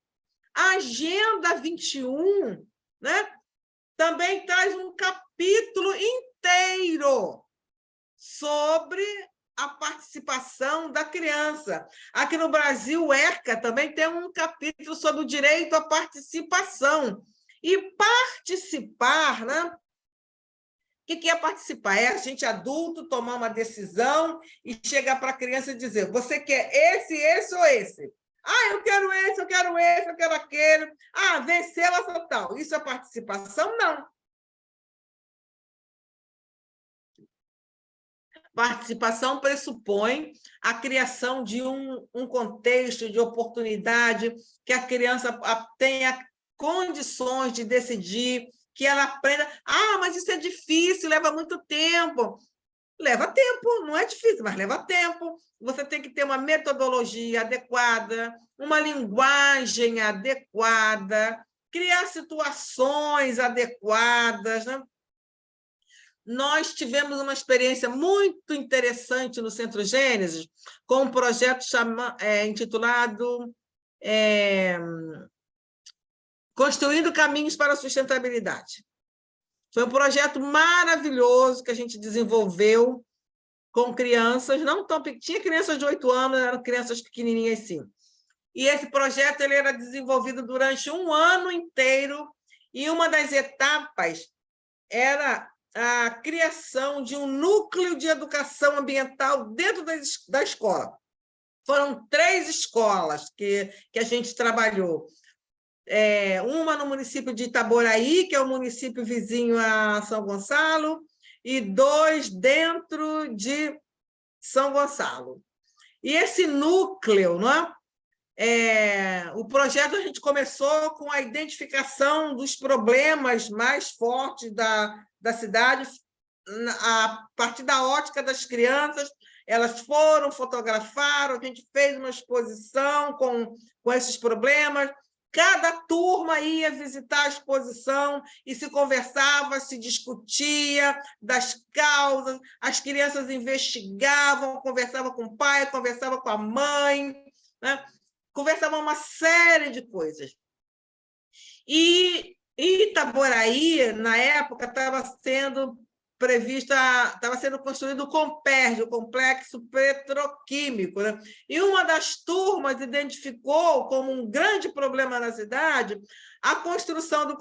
A Agenda 21, né, também traz um capítulo inteiro sobre a participação da criança. Aqui no Brasil, o ERCA também tem um capítulo sobre o direito à participação. E participar, né? O que é participar? É a gente adulto tomar uma decisão e chegar para a criança e dizer, você quer esse ou esse? Ah, eu quero esse, eu quero aquele. Ah, venceu essa tal. Isso é participação? Não. Participação pressupõe a criação de um contexto de oportunidade, que a criança tenha condições de decidir, que ela aprenda. Ah, mas isso é difícil, leva muito tempo. Leva tempo, não é difícil, mas leva tempo. Você tem que ter uma metodologia adequada, uma linguagem adequada, criar situações adequadas, né? Nós tivemos uma experiência muito interessante no Centro Gênesis, com um projeto intitulado Construindo Caminhos para a Sustentabilidade. Foi um projeto maravilhoso que a gente desenvolveu com crianças, não tão pequenas, tinha crianças de 8 anos, eram crianças pequenininhas, sim. e esse projeto ele era desenvolvido durante um ano inteiro, e uma das etapas era a criação de um núcleo de educação ambiental dentro da escola. Foram 3 escolas que a gente trabalhou. Uma no município de Itaboraí, que é o município vizinho a São Gonçalo, e 2 dentro de São Gonçalo. E esse núcleo, não é? O projeto a gente começou com a identificação dos problemas mais fortes da cidade, a partir da ótica das crianças. Elas foram, fotografaram, a gente fez uma exposição com esses problemas. Cada turma ia visitar a exposição e se conversava, se discutia das causas, as crianças investigavam, conversavam com o pai, conversavam com a mãe, né? Conversavam uma série de coisas. E Itaboraí, na época, estava sendo construído o Comperj, o Complexo Petroquímico, né? E uma das turmas identificou como um grande problema na cidade a construção do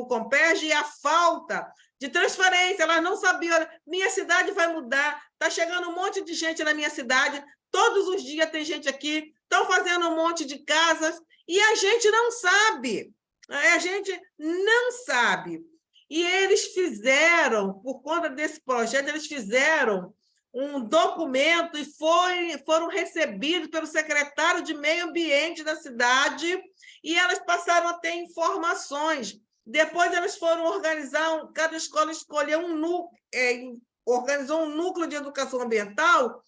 Comperj e a falta de transferência. Elas não sabiam, olha, minha cidade vai mudar, está chegando um monte de gente na minha cidade, todos os dias tem gente aqui, estão fazendo um monte de casas, e a gente não sabe. A gente não sabe. E eles fizeram, por conta desse projeto, eles fizeram um documento e foram recebidos pelo secretário de Meio Ambiente da cidade, e elas passaram a ter informações. Depois elas foram organizar, cada escola escolheu organizou um núcleo de educação ambiental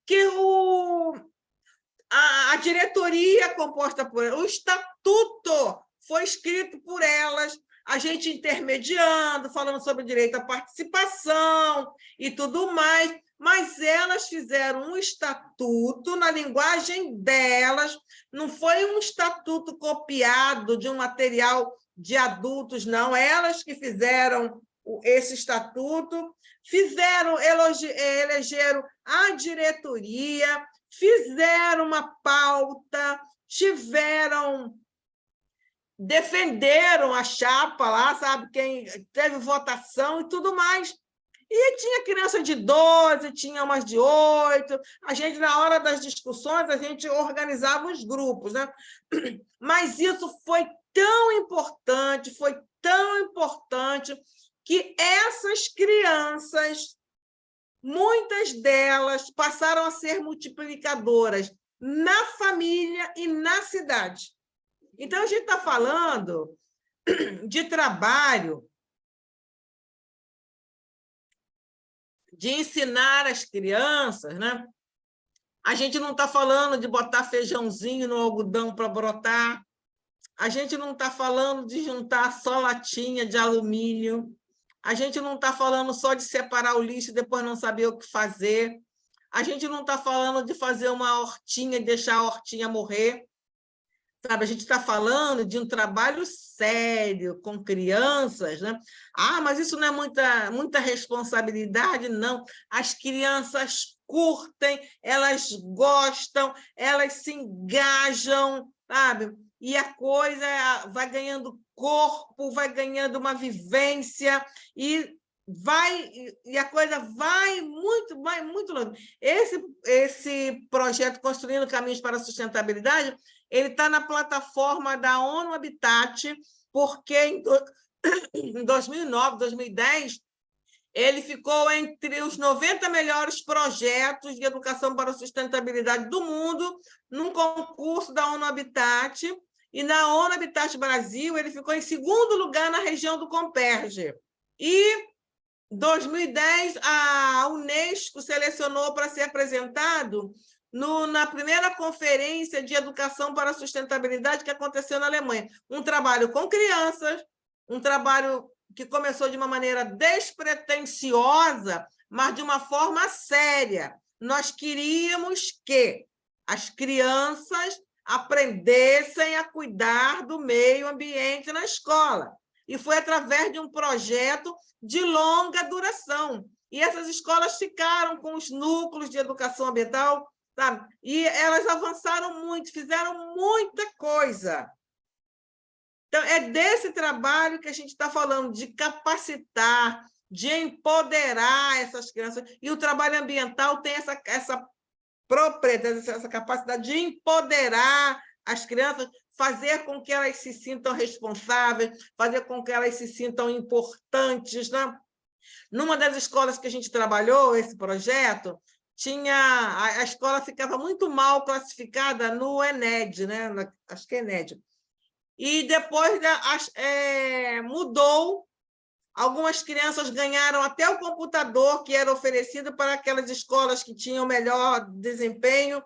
que a diretoria composta por elas, o estatuto foi escrito por elas, a gente intermediando, falando sobre direito à participação e tudo mais, mas elas fizeram um estatuto na linguagem delas, não foi um estatuto copiado de um material de adultos, não, elas que fizeram esse estatuto, elegeram a diretoria, fizeram uma pauta, defenderam a chapa lá, sabe, quem teve votação e tudo mais. E tinha criança de 12, tinha umas de 8. A gente, na hora das discussões, a gente organizava os grupos, né? Mas isso foi tão importante, que essas crianças, muitas delas, passaram a ser multiplicadoras na família e na cidade. Então, a gente está falando de trabalho de ensinar as crianças, né? A gente não está falando de botar feijãozinho no algodão para brotar, a gente não está falando de juntar só latinha de alumínio, a gente não está falando só de separar o lixo e depois não saber o que fazer, a gente não está falando de fazer uma hortinha e deixar a hortinha morrer. Sabe, a gente está falando de um trabalho sério com crianças, né? Mas isso não é muita responsabilidade? Não. As crianças curtem, elas gostam, elas se engajam, sabe? E a coisa vai ganhando corpo, vai ganhando uma vivência e a coisa vai muito longe. Esse projeto Construindo Caminhos para a Sustentabilidade, ele está na plataforma da ONU Habitat, porque em 2009, 2010, ele ficou entre os 90 melhores projetos de educação para a sustentabilidade do mundo, num concurso da ONU Habitat, e na ONU Habitat Brasil, ele ficou em segundo lugar na região do Comperj. E em 2010, a Unesco selecionou para ser apresentado na primeira conferência de educação para a sustentabilidade que aconteceu na Alemanha. Um trabalho com crianças, um trabalho que começou de uma maneira despretensiosa, mas de uma forma séria. Nós queríamos que as crianças aprendessem a cuidar do meio ambiente na escola. E foi através de um projeto de longa duração. E essas escolas ficaram com os núcleos de educação ambiental sabe? E elas avançaram muito, fizeram muita coisa. Então, é desse trabalho que a gente está falando, de capacitar, de empoderar essas crianças. E o trabalho ambiental tem essa propriedade, essa capacidade de empoderar as crianças, fazer com que elas se sintam responsáveis, fazer com que elas se sintam importantes, né? Numa das escolas que a gente trabalhou, esse projeto, a escola ficava muito mal classificada no ENED, né? Acho que é ENED. E depois mudou. Algumas crianças ganharam até o computador que era oferecido para aquelas escolas que tinham melhor desempenho,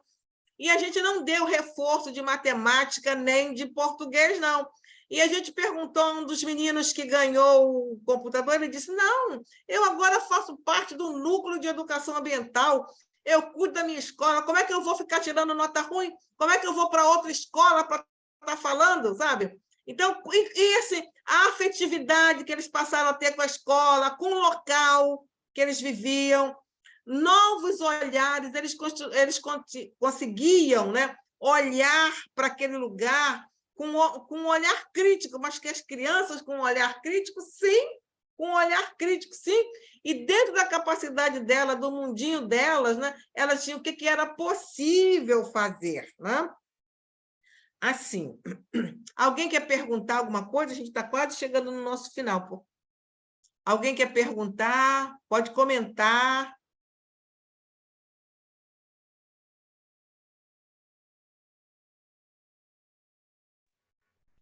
e a gente não deu reforço de matemática nem de português, não. E a gente perguntou a um dos meninos que ganhou o computador, ele disse, não, eu agora faço parte do núcleo de educação ambiental, eu cuido da minha escola, como é que eu vou ficar tirando nota ruim? Como é que eu vou para outra escola para estar falando, sabe? Então, a afetividade que eles passaram a ter com a escola, com o local que eles viviam, novos olhares, eles conseguiam, né, olhar para aquele lugar com um olhar crítico, mas que as crianças com um olhar crítico, sim, com um olhar crítico, sim, e dentro da capacidade dela, do mundinho delas, né, elas tinham o que era possível fazer, né? Assim, alguém quer perguntar alguma coisa? A gente está quase chegando no nosso final. Pô. Alguém quer perguntar? Pode comentar.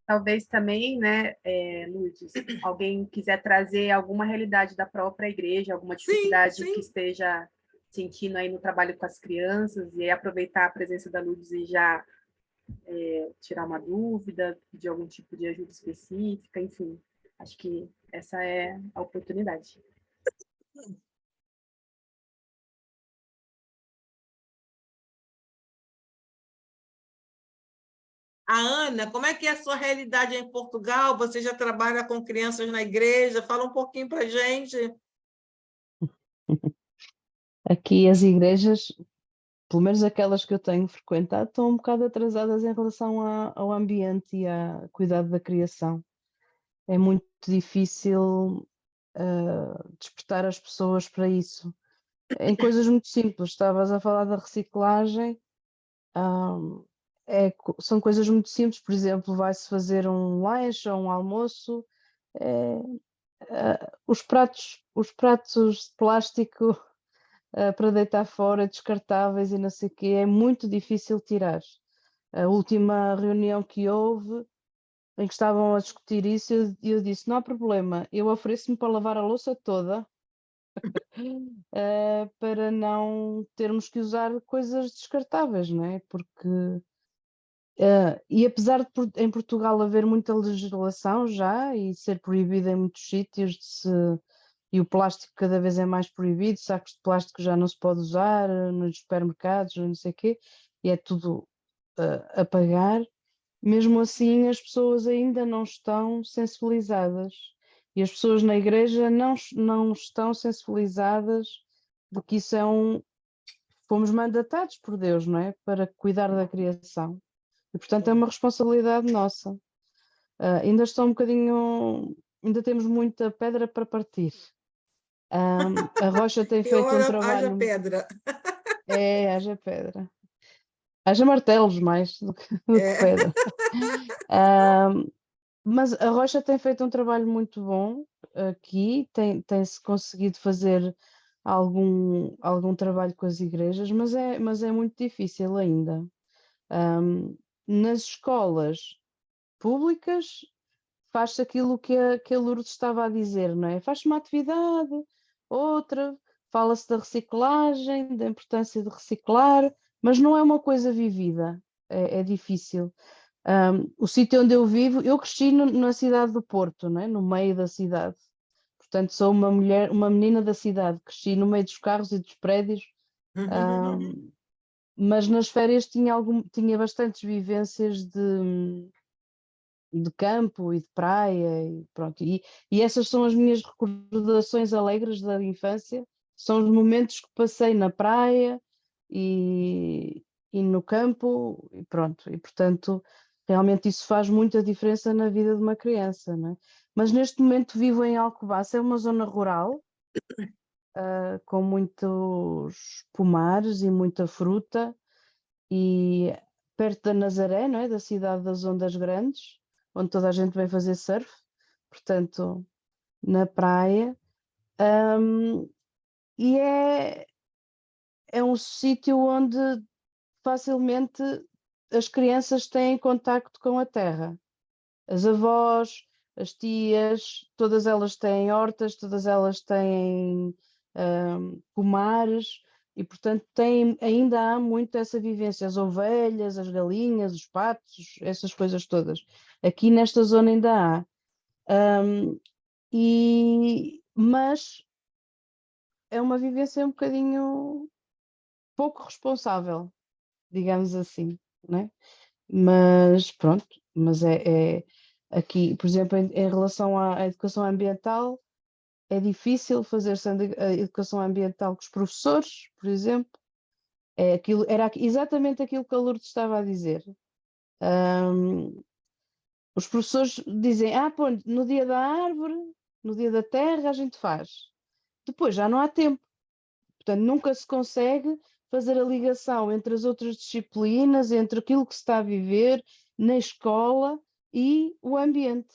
Talvez também, né, Lourdes, alguém quiser trazer alguma realidade da própria igreja, alguma dificuldade sim. que esteja sentindo aí no trabalho com as crianças, e aí aproveitar a presença da Lourdes e já tirar uma dúvida, pedir algum tipo de ajuda específica, enfim. Acho que essa é a oportunidade. A Ana, como é que é a sua realidade em Portugal? Você já trabalha com crianças na igreja? Fala um pouquinho para a gente. Aqui as igrejas, pelo menos aquelas que eu tenho frequentado, estão um bocado atrasadas em relação ao ambiente e ao cuidado da criação. É muito difícil despertar as pessoas para isso. Em coisas muito simples, estavas a falar da reciclagem, são coisas muito simples, por exemplo, vai-se fazer um lanche ou um almoço, os pratos de plástico para deitar fora, descartáveis e não sei o quê, é muito difícil tirar. A última reunião que houve, em que estavam a discutir isso, eu disse, não há problema, eu ofereço-me para lavar a louça toda, para não termos que usar coisas descartáveis, não é? Porque, e apesar de em Portugal haver muita legislação já, e ser proibido em muitos sítios, e o plástico cada vez é mais proibido, sacos de plástico já não se pode usar nos supermercados, não sei o quê, e é tudo a pagar. Mesmo assim, as pessoas ainda não estão sensibilizadas. E as pessoas na igreja não estão sensibilizadas de que isso fomos mandatados por Deus, não é? Para cuidar da criação. E, portanto, é uma responsabilidade nossa. Ainda ainda temos muita pedra para partir. A Rocha tem feito um trabalho. Haja pedra. Haja pedra. Haja martelos mais do que pedra. Mas a Rocha tem feito um trabalho muito bom aqui, tem-se conseguido fazer algum trabalho com as igrejas, mas é muito difícil ainda. Nas escolas públicas faz-se aquilo que a Lourdes estava a dizer, não é? Faz-se uma atividade, outra, fala-se da reciclagem, da importância de reciclar, mas não é uma coisa vivida, é difícil. O sítio onde eu vivo, eu cresci na cidade do Porto, não é? No meio da cidade. Portanto, sou uma menina da cidade, cresci no meio dos carros e dos prédios, mas nas férias tinha bastantes vivências de campo e de praia e pronto. E essas são as minhas recordações alegres da infância, são os momentos que passei na praia, e no campo, e pronto. E, portanto, realmente isso faz muita diferença na vida de uma criança, não é? Mas neste momento vivo em Alcobaça, é uma zona rural, com muitos pomares e muita fruta, e perto da Nazaré, não é? Da cidade das Ondas Grandes, onde toda a gente vem fazer surf, portanto, na praia. E é um sítio onde facilmente as crianças têm contacto com a terra. As avós, as tias, todas elas têm hortas, todas elas têm pomares e, portanto, ainda há muito essa vivência. As ovelhas, as galinhas, os patos, essas coisas todas. Aqui nesta zona ainda há. Mas é uma vivência um bocadinho pouco responsável, digamos assim, não é? Mas pronto, mas aqui, por exemplo, em relação à educação ambiental, é difícil fazer-se a educação ambiental com os professores, por exemplo. Era exatamente aquilo que a Lourdes estava a dizer. Os professores dizem, pô, no dia da árvore, no dia da terra, a gente faz. Depois já não há tempo. Portanto, nunca se consegue fazer a ligação entre as outras disciplinas, entre aquilo que se está a viver na escola e o ambiente.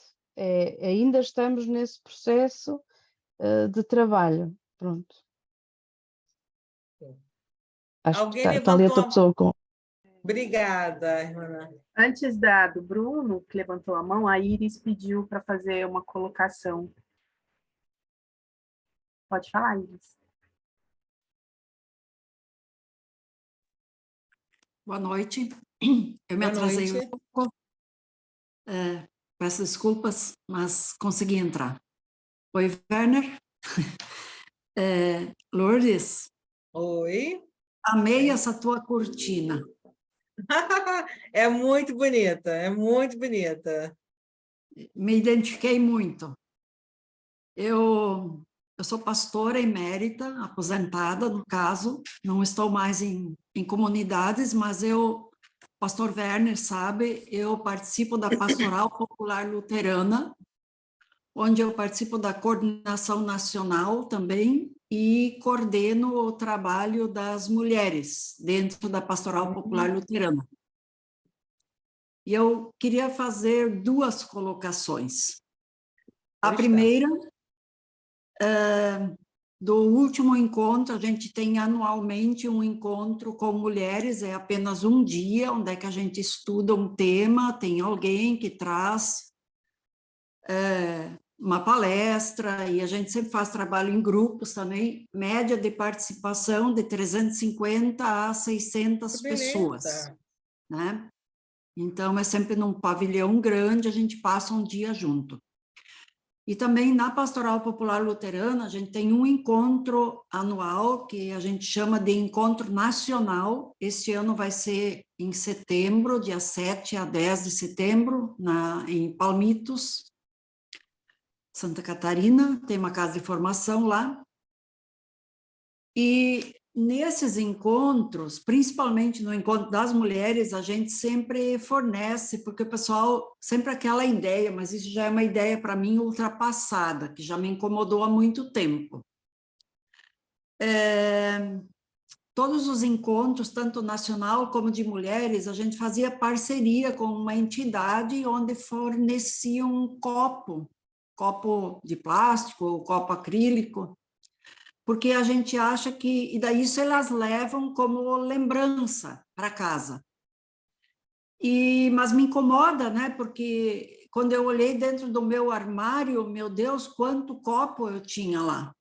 Ainda estamos nesse processo de trabalho. Pronto. Acho que Alguém está ali levantou outra a mão. pessoa com. Obrigada, irmã. Antes do Bruno, que levantou a mão, a Iris pediu para fazer uma colocação. Pode falar, Iris. Boa noite. Eu me Boa atrasei um noite. pouco. Peço desculpas, mas consegui entrar. Oi, Werner. Lourdes, Oi. amei essa tua cortina. É muito bonita, é muito bonita. Me identifiquei muito. Eu sou pastora emérita, aposentada, no caso, não estou mais em comunidades, mas pastor Werner sabe, eu participo da Pastoral Popular Luterana, onde eu participo da coordenação nacional também e coordeno o trabalho das mulheres dentro da Pastoral Popular Luterana. E eu queria fazer duas colocações. A primeira, do último encontro, a gente tem anualmente um encontro com mulheres, é apenas um dia, onde é que a gente estuda um tema, tem alguém que traz uma palestra, e a gente sempre faz trabalho em grupos também, média de participação de 350 a 600 pessoas, né? Então, é sempre num pavilhão grande, a gente passa um dia junto. E também na Pastoral Popular Luterana, a gente tem um encontro anual, que a gente chama de Encontro Nacional. Este ano vai ser em setembro, dia 7 a 10 de setembro, em Palmitos, Santa Catarina, tem uma casa de formação lá. E nesses encontros, principalmente no encontro das mulheres, a gente sempre fornece, porque o pessoal, sempre aquela ideia, mas isso já é uma ideia para mim ultrapassada, que já me incomodou há muito tempo. Todos os encontros, tanto nacional como de mulheres, a gente fazia parceria com uma entidade onde fornecia um copo de plástico ou copo acrílico, porque a gente acha que, e daí isso elas levam como lembrança para casa. Mas me incomoda, né, porque quando eu olhei dentro do meu armário, meu Deus, quanto copo eu tinha lá,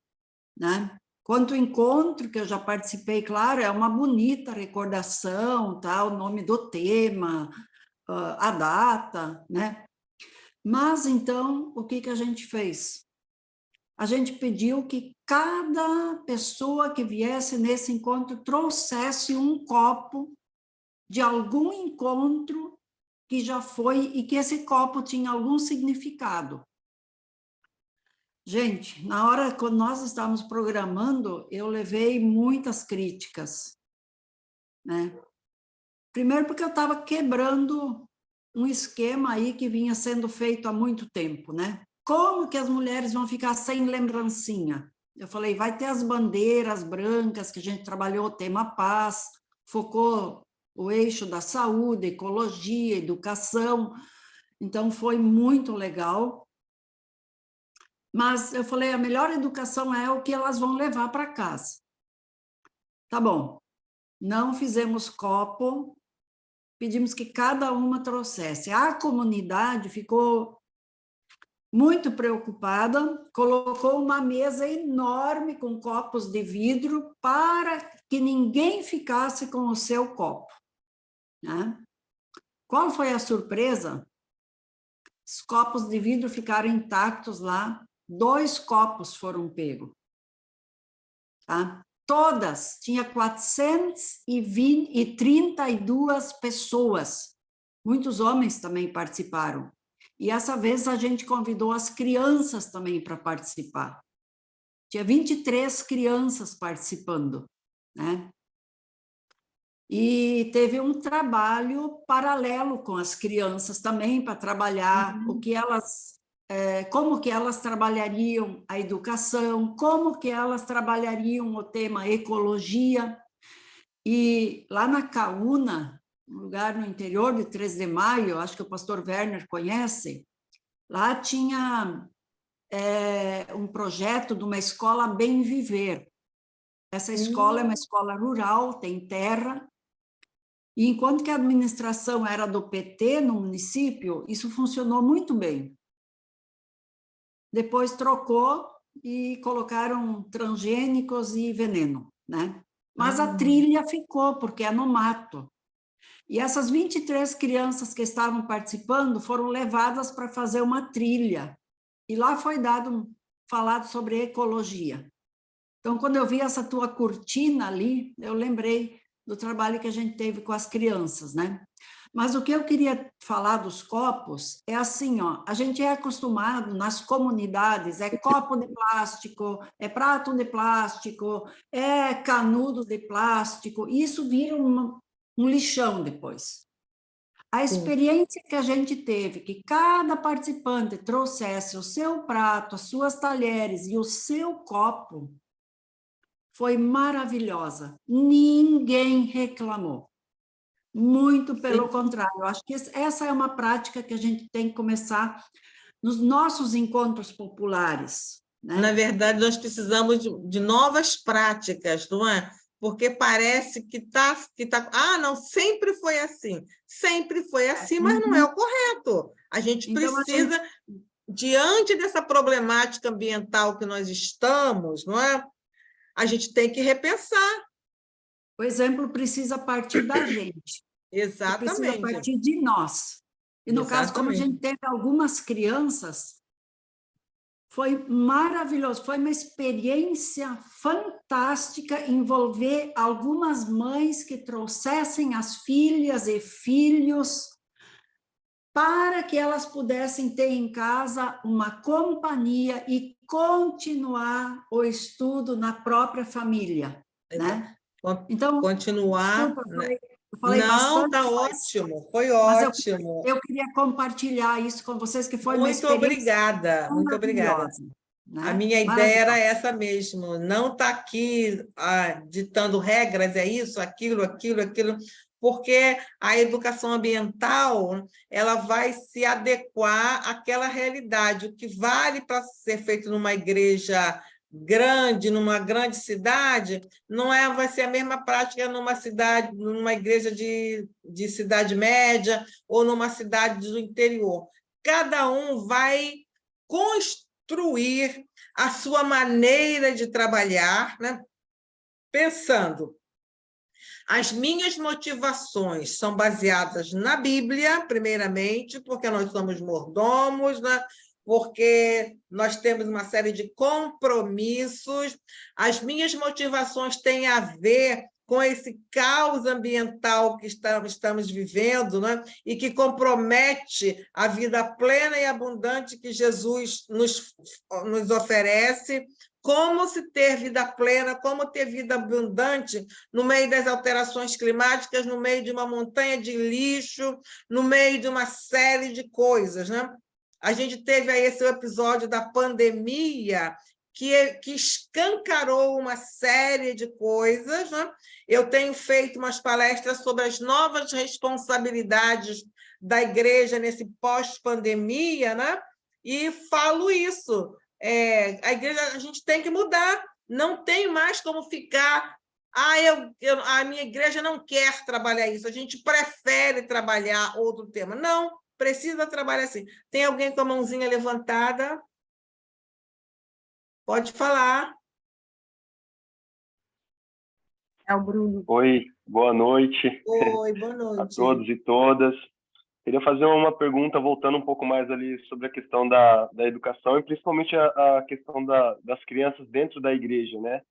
né? Quanto encontro que eu já participei, claro, é uma bonita recordação, tá, o nome do tema, a data, né? Mas, então, o que a gente fez? A gente pediu que cada pessoa que viesse nesse encontro trouxesse um copo de algum encontro que já foi e que esse copo tinha algum significado. Gente, na hora quando nós estávamos programando, eu levei muitas críticas. né? Primeiro porque eu estava quebrando um esquema aí que vinha sendo feito há muito tempo, né? Como que as mulheres vão ficar sem lembrancinha? Eu falei, vai ter as bandeiras brancas, que a gente trabalhou o tema paz, focou o eixo da saúde, ecologia, educação, então foi muito legal. Mas eu falei, a melhor educação é o que elas vão levar para casa. Tá bom, não fizemos copo, pedimos que cada uma trouxesse. A comunidade ficou muito preocupada, colocou uma mesa enorme com copos de vidro para que ninguém ficasse com o seu copo, né? Qual foi a surpresa? Os copos de vidro ficaram intactos lá, 2 copos foram pegos, tá? Todas, tinha 432 pessoas, muitos homens também participaram. E essa vez a gente convidou as crianças também para participar. Tinha 23 crianças participando, né? E teve um trabalho paralelo com as crianças também, para trabalhar o que elas, como que elas trabalhariam a educação, como que elas trabalhariam o tema ecologia. E lá na Caúna, um lugar no interior de 3 de Maio, acho que o pastor Werner conhece, lá tinha um projeto de uma escola Bem Viver. Essa escola é uma escola rural, tem terra, e enquanto que a administração era do PT no município, isso funcionou muito bem. Depois trocou e colocaram transgênicos e veneno, né? Mas a trilha ficou, porque é no mato. E essas 23 crianças que estavam participando foram levadas para fazer uma trilha. E lá foi falado sobre ecologia. Então, quando eu vi essa tua cortina ali, eu lembrei do trabalho que a gente teve com as crianças, né? Mas o que eu queria falar dos copos é assim, ó, a gente é acostumado nas comunidades, é copo de plástico, é prato de plástico, é canudo de plástico, e isso vira um lixão depois. A experiência que a gente teve, que cada participante trouxesse o seu prato, as suas talheres e o seu copo, foi maravilhosa. Ninguém reclamou. Muito pelo contrário. Eu acho que essa é uma prática que a gente tem que começar nos nossos encontros populares, né? Na verdade, nós precisamos de novas práticas, não é? Porque parece que tá... Ah, não, sempre foi assim, mas não é o correto. A gente precisa, diante dessa problemática ambiental que nós estamos, não é? A gente tem que repensar. O exemplo precisa partir da gente. Exatamente. Precisa partir de nós. E, no caso, como a gente teve algumas crianças, foi maravilhoso, foi uma experiência fantástica envolver algumas mães que trouxessem as filhas e filhos para que elas pudessem ter em casa uma companhia e continuar o estudo na própria família, né? Então, continuar... Desculpa, eu falei não, bastante, está ótimo, foi ótimo. Eu queria compartilhar isso com vocês, que foi uma muito experiência muito obrigada. Né? A minha ideia era essa mesmo, não estar aqui ditando regras, é isso, aquilo, porque a educação ambiental ela vai se adequar àquela realidade. O que vale para ser feito numa igreja grande, numa grande cidade, vai ser a mesma prática numa igreja de cidade média ou numa cidade do interior. Cada um vai construir a sua maneira de trabalhar, né? Pensando, as minhas motivações são baseadas na Bíblia, primeiramente, porque nós somos mordomos, né? Porque nós temos uma série de compromissos. As minhas motivações têm a ver com esse caos ambiental que estamos vivendo, né? E que compromete a vida plena e abundante que Jesus nos oferece, como se ter vida plena, como ter vida abundante no meio das alterações climáticas, no meio de uma montanha de lixo, no meio de uma série de coisas, né? A gente teve aí esse episódio da pandemia que escancarou uma série de coisas, né? Eu tenho feito umas palestras sobre as novas responsabilidades da igreja nesse pós-pandemia, né? E falo isso. A igreja, a gente tem que mudar, não tem mais como ficar. A minha igreja não quer trabalhar isso, a gente prefere trabalhar outro tema. Não, precisa trabalhar assim. Tem alguém com a mãozinha levantada? Pode falar. É o Bruno. Oi, boa noite. Oi, boa A noite. todos e todas. Queria fazer uma pergunta, voltando um pouco mais ali sobre a questão da educação e principalmente a questão das crianças dentro da igreja, né?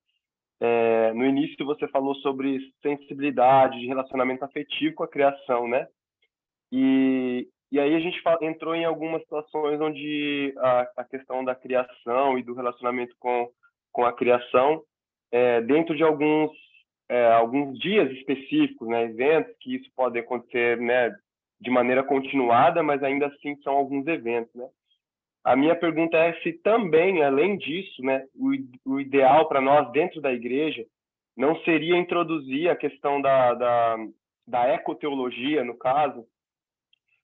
No início você falou sobre sensibilidade, de relacionamento afetivo com a criação, né? E aí a gente entrou em algumas situações onde a questão da criação e do relacionamento com a criação, dentro de alguns dias específicos, né? Eventos que isso pode acontecer, né? De maneira continuada, mas ainda assim são alguns eventos, né? A minha pergunta é se também, além disso, né, o ideal para nós dentro da igreja não seria introduzir a questão da ecoteologia, no caso,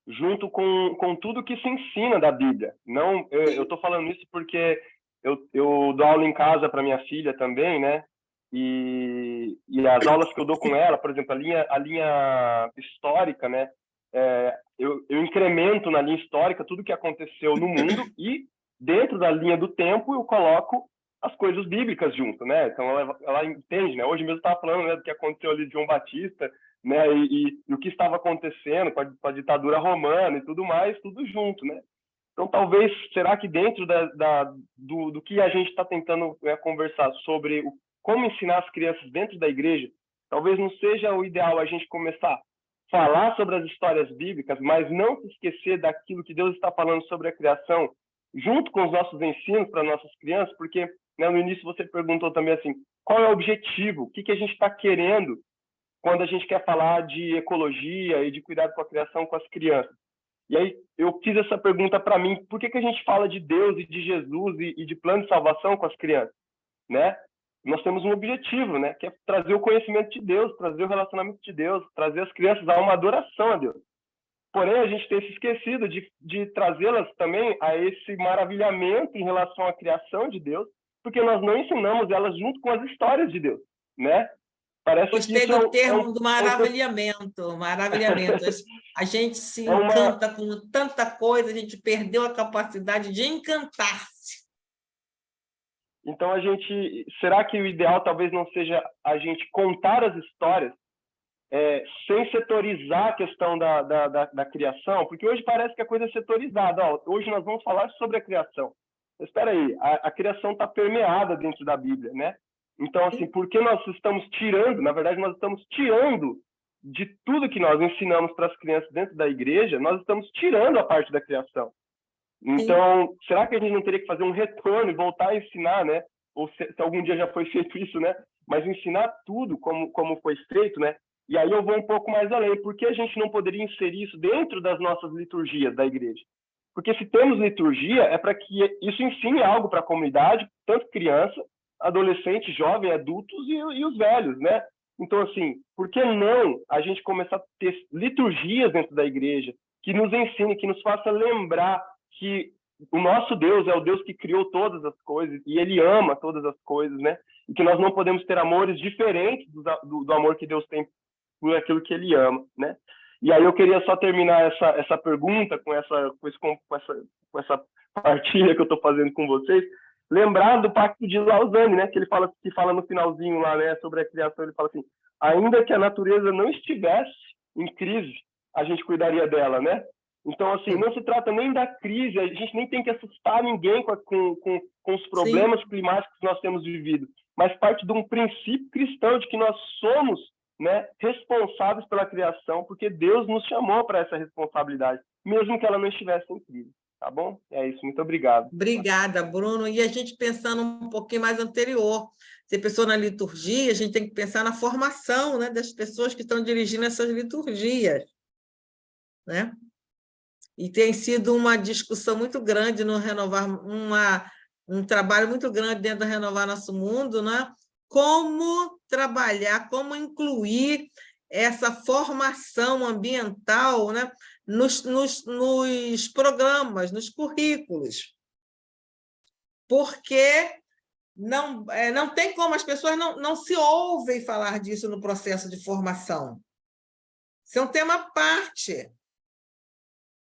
junto com tudo que se ensina da Bíblia. Não, eu estou falando isso porque eu dou aula em casa para minha filha também, né? E as aulas que eu dou com ela, por exemplo, a linha histórica, né? Eu incremento na linha histórica tudo que aconteceu no mundo e dentro da linha do tempo eu coloco as coisas bíblicas junto, né? Então ela entende, né? Hoje mesmo estava falando, né, do que aconteceu ali de João Batista, né? E o que estava acontecendo com a ditadura romana e tudo mais, tudo junto, né? Então talvez, será que dentro do que a gente está tentando conversar sobre como ensinar as crianças dentro da igreja, talvez não seja o ideal a gente começar a falar sobre as histórias bíblicas, mas não se esquecer daquilo que Deus está falando sobre a criação, junto com os nossos ensinos para nossas crianças, porque, né, no início você perguntou também assim, qual é o objetivo? O que a gente está querendo quando a gente quer falar de ecologia e de cuidado com a criação com as crianças? E aí eu fiz essa pergunta para mim, por que a gente fala de Deus e de Jesus e de plano de salvação com as crianças, né? Nós temos um objetivo, né? Que é trazer o conhecimento de Deus, trazer o relacionamento de Deus, trazer as crianças a uma adoração a Deus. Porém, a gente tem se esquecido de trazê-las também a esse maravilhamento em relação à criação de Deus, porque nós não ensinamos elas junto com as histórias de Deus, né? Parece Gostei que isso do termo do maravilhamento, maravilhamento. A gente se encanta com tanta coisa, a gente perdeu a capacidade de encantar-se. Então, será que o ideal talvez não seja a gente contar as histórias sem setorizar a questão da criação? Porque hoje parece que a coisa é setorizada. Hoje nós vamos falar sobre a criação. Mas espera aí, a criação está permeada dentro da Bíblia, né? Então, assim, porque nós estamos tirando, na verdade, nós estamos tirando de tudo que nós ensinamos para as crianças dentro da igreja, nós estamos tirando a parte da criação. Então, será que a gente não teria que fazer um retorno e voltar a ensinar, né? Ou se algum dia já foi feito isso, né? Mas ensinar tudo como foi feito, né? E aí eu vou um pouco mais além. Por que a gente não poderia inserir isso dentro das nossas liturgias da igreja? Porque se temos liturgia, é para que isso ensine algo para a comunidade, tanto criança, adolescente, jovem, adultos e os velhos, né? Então, assim, por que não a gente começar a ter liturgias dentro da igreja que nos ensine, que nos faça lembrar que o nosso Deus é o Deus que criou todas as coisas e Ele ama todas as coisas, né? E que nós não podemos ter amores diferentes do amor que Deus tem por aquilo que Ele ama, né? E aí eu queria só terminar essa pergunta com essa partilha que eu estou fazendo com vocês, lembrar do Pacto de Lausanne, né? Que ele fala no finalzinho lá, né? Sobre a criação, ele fala assim: ainda que a natureza não estivesse em crise, a gente cuidaria dela, né? Então, assim, não se trata nem da crise, a gente nem tem que assustar ninguém com os problemas climáticos que nós temos vivido, mas parte de um princípio cristão de que nós somos, né, responsáveis pela criação, porque Deus nos chamou para essa responsabilidade, mesmo que ela não estivesse em crise. Tá bom? É isso, muito obrigado. Obrigada, Bruno. E a gente pensando um pouquinho mais anterior, você pensou na liturgia, a gente tem que pensar na formação, né, das pessoas que estão dirigindo essas liturgias, né? E tem sido uma discussão muito grande no Renovar, um trabalho muito grande dentro do Renovar Nosso Mundo, né? Como trabalhar, como incluir essa formação ambiental, né? nos programas, nos currículos. Porque não tem como, as pessoas não se ouvem falar disso no processo de formação. Isso é um tema à parte.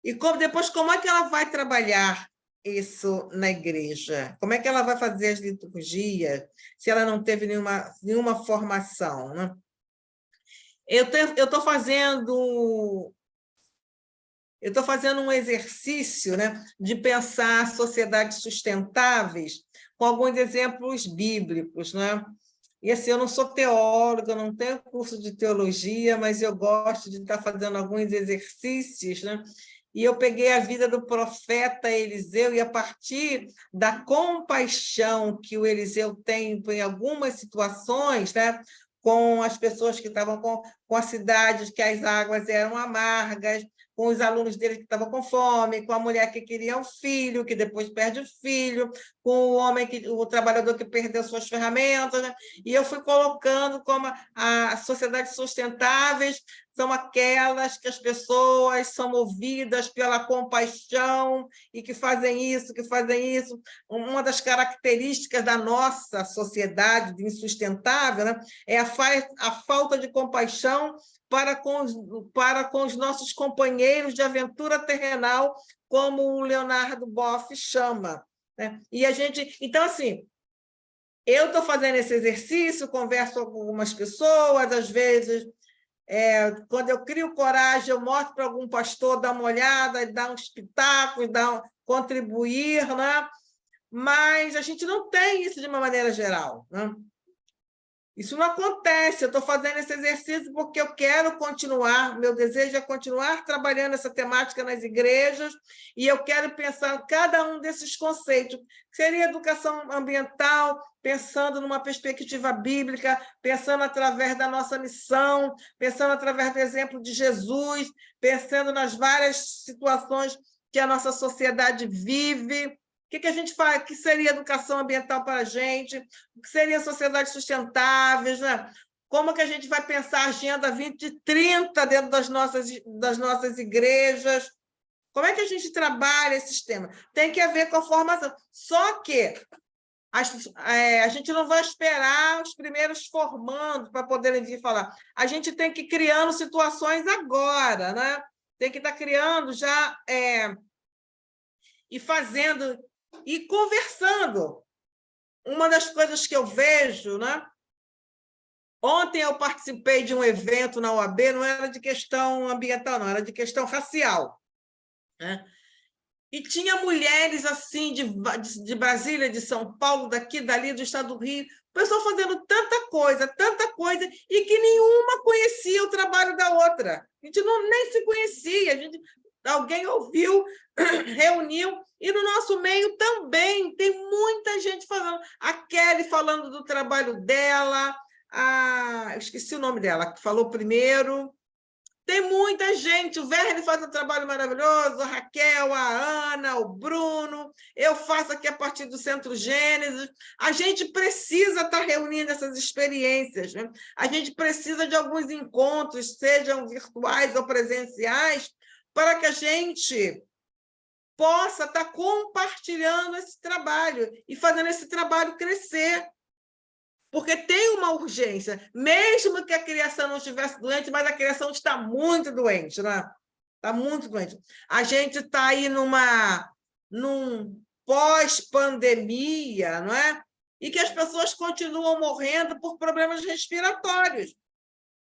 E depois, como é que ela vai trabalhar isso na igreja? Como é que ela vai fazer as liturgias se ela não teve nenhuma formação, né? Eu estou fazendo um exercício, né, de pensar sociedades sustentáveis com alguns exemplos bíblicos, né? E assim, eu não sou teóloga, eu não tenho curso de teologia, mas eu gosto de estar fazendo alguns exercícios, né? E eu peguei a vida do profeta Eliseu, e a partir da compaixão que o Eliseu tem em algumas situações, né? Com as pessoas que estavam com as cidades que as águas eram amargas, com os alunos dele que estavam com fome, com a mulher que queria um filho, que depois perde o filho, com o trabalhador que perdeu suas ferramentas, né? E eu fui colocando como as sociedades sustentáveis são aquelas que as pessoas são movidas pela compaixão e que fazem isso, Uma das características da nossa sociedade insustentável, né, é a falta de compaixão para com os nossos companheiros de aventura terrenal, como o Leonardo Boff chama, né? E então, assim, eu estou fazendo esse exercício, converso com algumas pessoas, às vezes, quando eu crio coragem, eu mostro para algum pastor dar uma olhada, dar uns pitacos, contribuir, né? Mas a gente não tem isso de uma maneira geral, né? Isso não acontece. Eu estou fazendo esse exercício porque eu quero continuar, meu desejo é continuar trabalhando essa temática nas igrejas, e eu quero pensar em cada um desses conceitos, que seria educação ambiental, pensando numa perspectiva bíblica, pensando através da nossa missão, pensando através do exemplo de Jesus, pensando nas várias situações que a nossa sociedade vive. O que a gente faz? O que seria educação ambiental para a gente? O que seria sociedades sustentáveis, né? Como que a gente vai pensar a Agenda 2030 dentro das nossas igrejas? Como é que a gente trabalha esses temas? Tem que haver com a formação. Só que a gente não vai esperar os primeiros formandos para poderem vir falar. A gente tem que ir criando situações agora, né? Tem que estar criando já e fazendo e conversando. Uma das coisas que eu vejo, né? Ontem eu participei de um evento na UAB, não era de questão ambiental, não, era de questão racial, né? E tinha mulheres assim de Brasília, de São Paulo, daqui, dali, do estado do Rio, o pessoal fazendo tanta coisa, e que nenhuma conhecia o trabalho da outra. A gente nem se conhecia, alguém ouviu, reuniu, e no nosso meio também tem muita gente falando. A Kelly falando do trabalho dela, eu esqueci o nome dela, que falou primeiro. Tem muita gente, o Verne faz um trabalho maravilhoso, a Raquel, a Ana, o Bruno, eu faço aqui a partir do Centro Gênesis. A gente precisa estar reunindo essas experiências, né? A gente precisa de alguns encontros, sejam virtuais ou presenciais, para que a gente possa estar compartilhando esse trabalho e fazendo esse trabalho crescer. Porque tem uma urgência, mesmo que a criação não estivesse doente, mas a criação está muito doente, né? Está muito doente. A gente está aí num pós-pandemia, não é? E que as pessoas continuam morrendo por problemas respiratórios.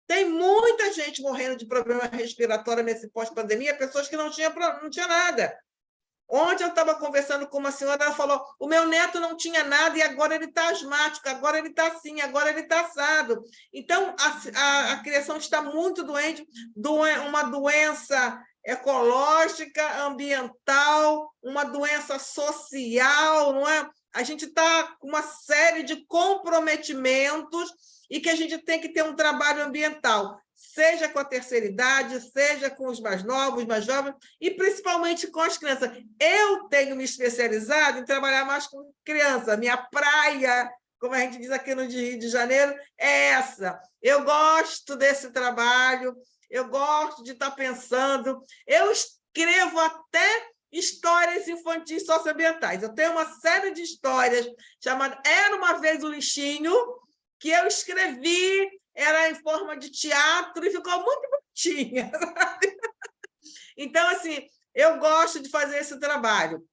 Tem muita gente morrendo de problema respiratório nesse pós-pandemia, pessoas que não tinham nada. Ontem eu estava conversando com uma senhora, ela falou, o meu neto não tinha nada e agora ele está asmático, agora ele está assim, agora ele está assado. Então, a criação está muito doente, uma doença ecológica, ambiental, uma doença social, não é? A gente está com uma série de comprometimentos e que a gente tem que ter um trabalho ambiental, seja com a terceira idade, seja com os mais novos, mais jovens, e principalmente com as crianças. Eu tenho me especializado em trabalhar mais com criança. Minha praia, como a gente diz aqui no Rio de Janeiro, é essa. Eu gosto desse trabalho, eu gosto de estar pensando, eu escrevo até histórias infantis socioambientais. Eu tenho uma série de histórias chamada Era uma Vez o Lixinho, que eu escrevi, era em forma de teatro e ficou muito bonitinha. Então, assim, eu gosto de fazer esse trabalho.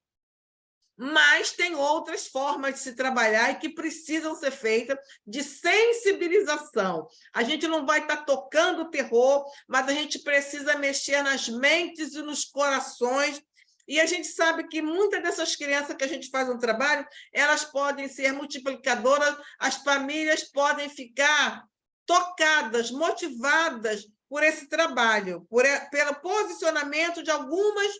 Mas tem outras formas de se trabalhar e que precisam ser feitas de sensibilização. A gente não vai estar tocando terror, mas a gente precisa mexer nas mentes e nos corações. E a gente sabe que muitas dessas crianças que a gente faz um trabalho, elas podem ser multiplicadoras, as famílias podem ficar tocadas, motivadas por esse trabalho, pelo posicionamento de algumas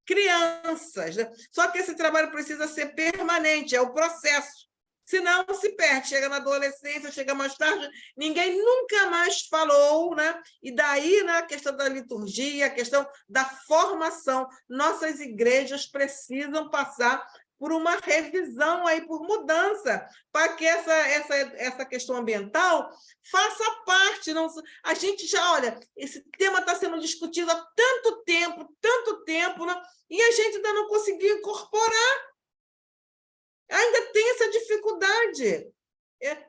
crianças. Só que esse trabalho precisa ser permanente, é o processo. Senão se perde, chega na adolescência, chega mais tarde, ninguém nunca mais falou, né? E daí, né, a questão da liturgia, a questão da formação. Nossas igrejas precisam passar por uma revisão, aí, por mudança, para que essa questão ambiental faça parte. Não, a gente já, olha, esse tema está sendo discutido há tanto tempo, né? E a gente ainda não conseguiu incorporar. Ainda tem essa dificuldade.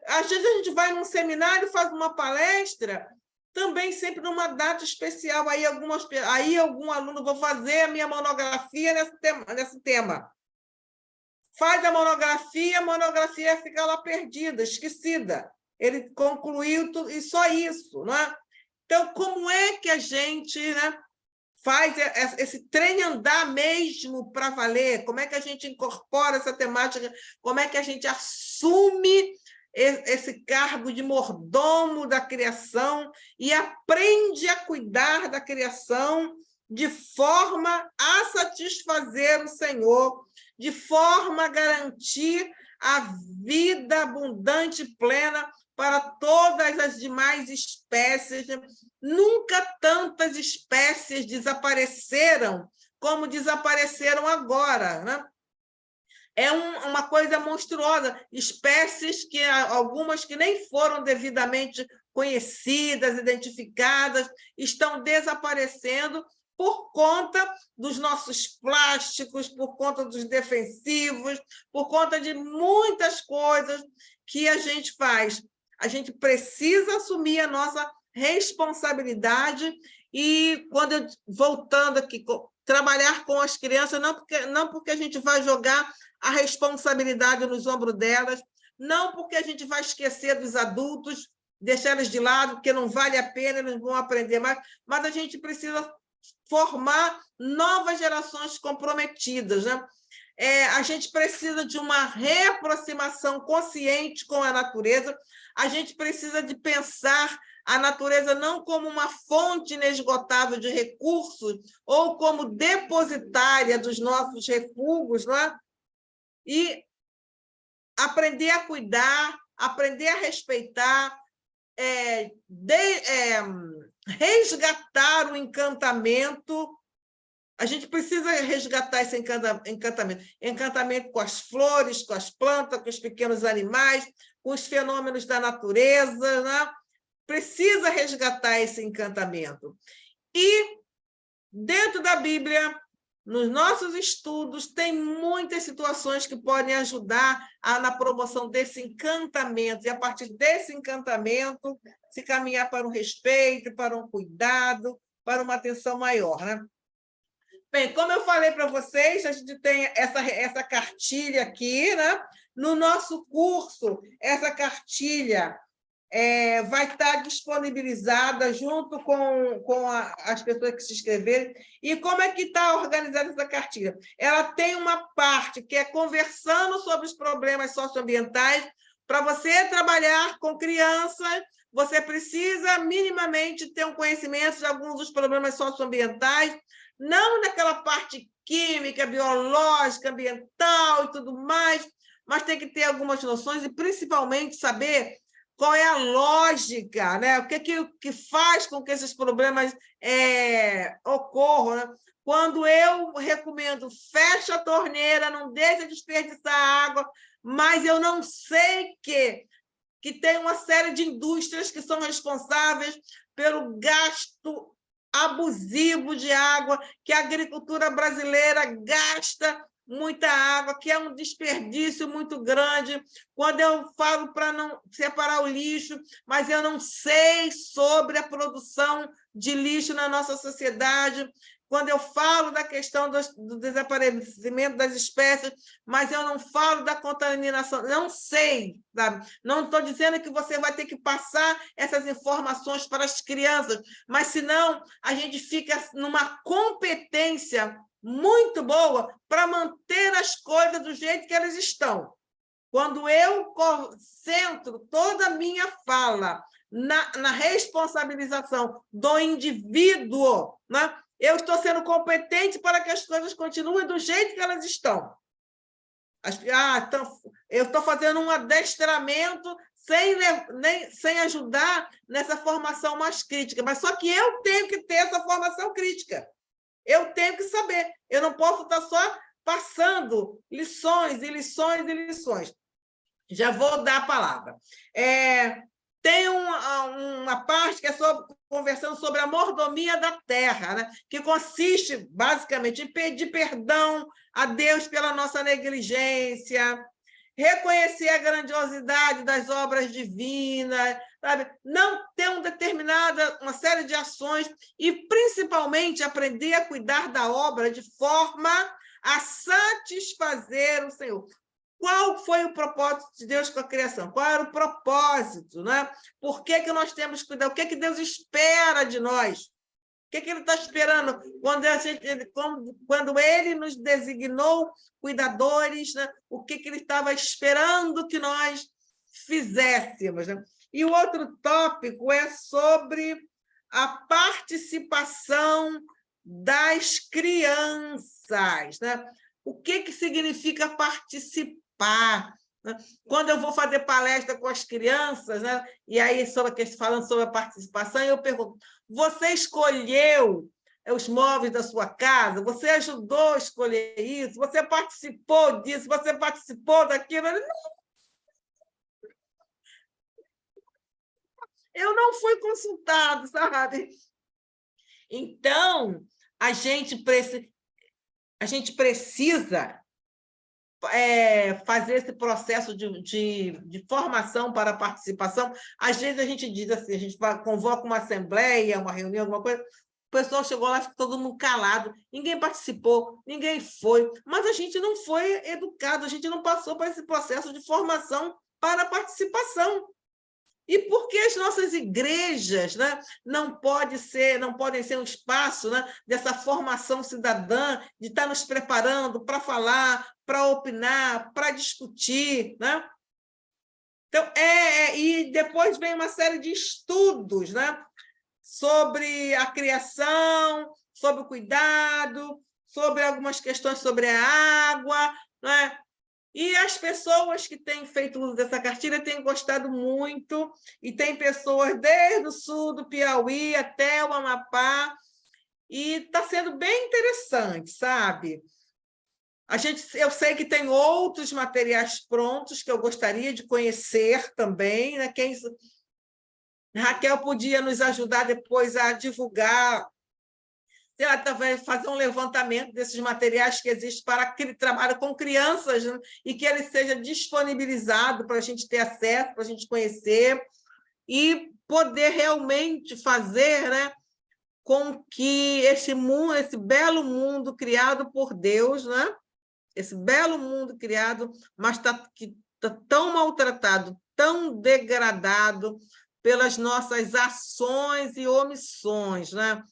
Às vezes a gente vai num seminário, faz uma palestra, também sempre numa data especial, aí algum aluno vai fazer a minha monografia nesse tema. Faz a monografia fica lá perdida, esquecida. Ele concluiu tudo, e só isso, não é? Então, como é que a gente, né, faz esse trem andar mesmo para valer? Como é que a gente incorpora essa temática? Como é que a gente assume esse cargo de mordomo da criação e aprende a cuidar da criação de forma a satisfazer o Senhor, de forma a garantir a vida abundante e plena para todas as demais espécies? Nunca tantas espécies desapareceram como desapareceram agora, né? É uma coisa monstruosa. Espécies que algumas que nem foram devidamente conhecidas, identificadas, estão desaparecendo por conta dos nossos plásticos, por conta dos defensivos, por conta de muitas coisas que a gente faz. A gente precisa assumir a nossa responsabilidade e, voltando aqui, trabalhar com as crianças, não porque a gente vai jogar a responsabilidade nos ombros delas, não porque a gente vai esquecer dos adultos, deixar eles de lado, porque não vale a pena, eles vão aprender mais, mas a gente precisa formar novas gerações comprometidas, né? A gente precisa de uma reaproximação consciente com a natureza, a gente precisa de pensar a natureza não como uma fonte inesgotável de recursos ou como depositária dos nossos refúgios, não é? E aprender a cuidar, aprender a respeitar, resgatar o encantamento. A gente precisa resgatar esse encantamento com as flores, com as plantas, com os pequenos animais, com os fenômenos da natureza, né? Precisa resgatar esse encantamento. E, dentro da Bíblia, nos nossos estudos, tem muitas situações que podem ajudar na promoção desse encantamento, e, a partir desse encantamento, se caminhar para um respeito, para um cuidado, para uma atenção maior, né? Bem, como eu falei para vocês, a gente tem essa cartilha aqui, né? No nosso curso, essa cartilha vai estar disponibilizada junto com as pessoas que se inscreverem. E como é que está organizada essa cartilha? Ela tem uma parte que é conversando sobre os problemas socioambientais. Para você trabalhar com crianças, você precisa minimamente ter um conhecimento de alguns dos problemas socioambientais. não naquela parte química, biológica, ambiental e tudo mais, mas tem que ter algumas noções e, principalmente, saber qual é a lógica, né? O que faz com que esses problemas ocorram, né? Quando eu recomendo, fecha a torneira, não deixa desperdiçar água, mas eu não sei que tem uma série de indústrias que são responsáveis pelo gasto abusivo de água, que a agricultura brasileira gasta muita água, que é um desperdício muito grande. Quando eu falo para não separar o lixo, mas eu não sei sobre a produção de lixo na nossa sociedade. Quando eu falo da questão do desaparecimento das espécies, mas eu não falo da contaminação, não sei, sabe? Não estou dizendo que você vai ter que passar essas informações para as crianças, mas senão a gente fica numa competência muito boa para manter as coisas do jeito que elas estão. Quando eu concentro toda a minha fala na responsabilização do indivíduo, né? Eu estou sendo competente para que as coisas continuem do jeito que elas estão. Então, eu estou fazendo um adestramento sem ajudar nessa formação mais crítica, mas só que eu tenho que ter essa formação crítica. Eu tenho que saber. Eu não posso estar só passando lições e lições e lições. Já vou dar a palavra. Tem uma parte que é conversando sobre a mordomia da terra, né? Que consiste, basicamente, em pedir perdão a Deus pela nossa negligência, reconhecer a grandiosidade das obras divinas, sabe? Não ter uma série de ações e, principalmente, aprender a cuidar da obra de forma a satisfazer o Senhor. Qual foi o propósito de Deus com a criação? Qual era o propósito, né? Por que nós temos que cuidar? O que Deus espera de nós? O que Ele está esperando quando Ele nos designou cuidadores, né? O que Ele estava esperando que nós fizéssemos, né? E o outro tópico é sobre a participação das crianças, né? O que significa participar? Né? Quando eu vou fazer palestra com as crianças, né? E aí falando sobre a participação, eu pergunto: você escolheu os móveis da sua casa? Você ajudou a escolher isso? Você participou disso? Você participou daquilo? Eu não fui consultado, sabe? Então, a gente precisa fazer esse processo de formação para a participação. Às vezes a gente diz assim, a gente convoca uma assembleia, uma reunião, alguma coisa, o pessoal chegou lá, ficou todo mundo calado, ninguém participou, ninguém foi, mas a gente não foi educado, a gente não passou por esse processo de formação para a participação. E por que as nossas igrejas, né, não podem ser um espaço, né, dessa formação cidadã, de estar nos preparando para falar, para opinar, para discutir, né? Então, e depois vem uma série de estudos, né, sobre a criação, sobre o cuidado, sobre algumas questões sobre a água, né? E as pessoas que têm feito uso dessa cartilha têm gostado muito, e tem pessoas desde o sul do Piauí até o Amapá, e está sendo bem interessante, sabe? Eu sei que tem outros materiais prontos que eu gostaria de conhecer também, né? Raquel podia nos ajudar depois a divulgar, fazer um levantamento desses materiais que existem para aquele trabalho com crianças, né? E que ele seja disponibilizado para a gente ter acesso, para a gente conhecer e poder realmente fazer, né, com que esse belo mundo criado por Deus, né? Esse belo mundo criado, mas que está tão maltratado, tão degradado pelas nossas ações e omissões, né?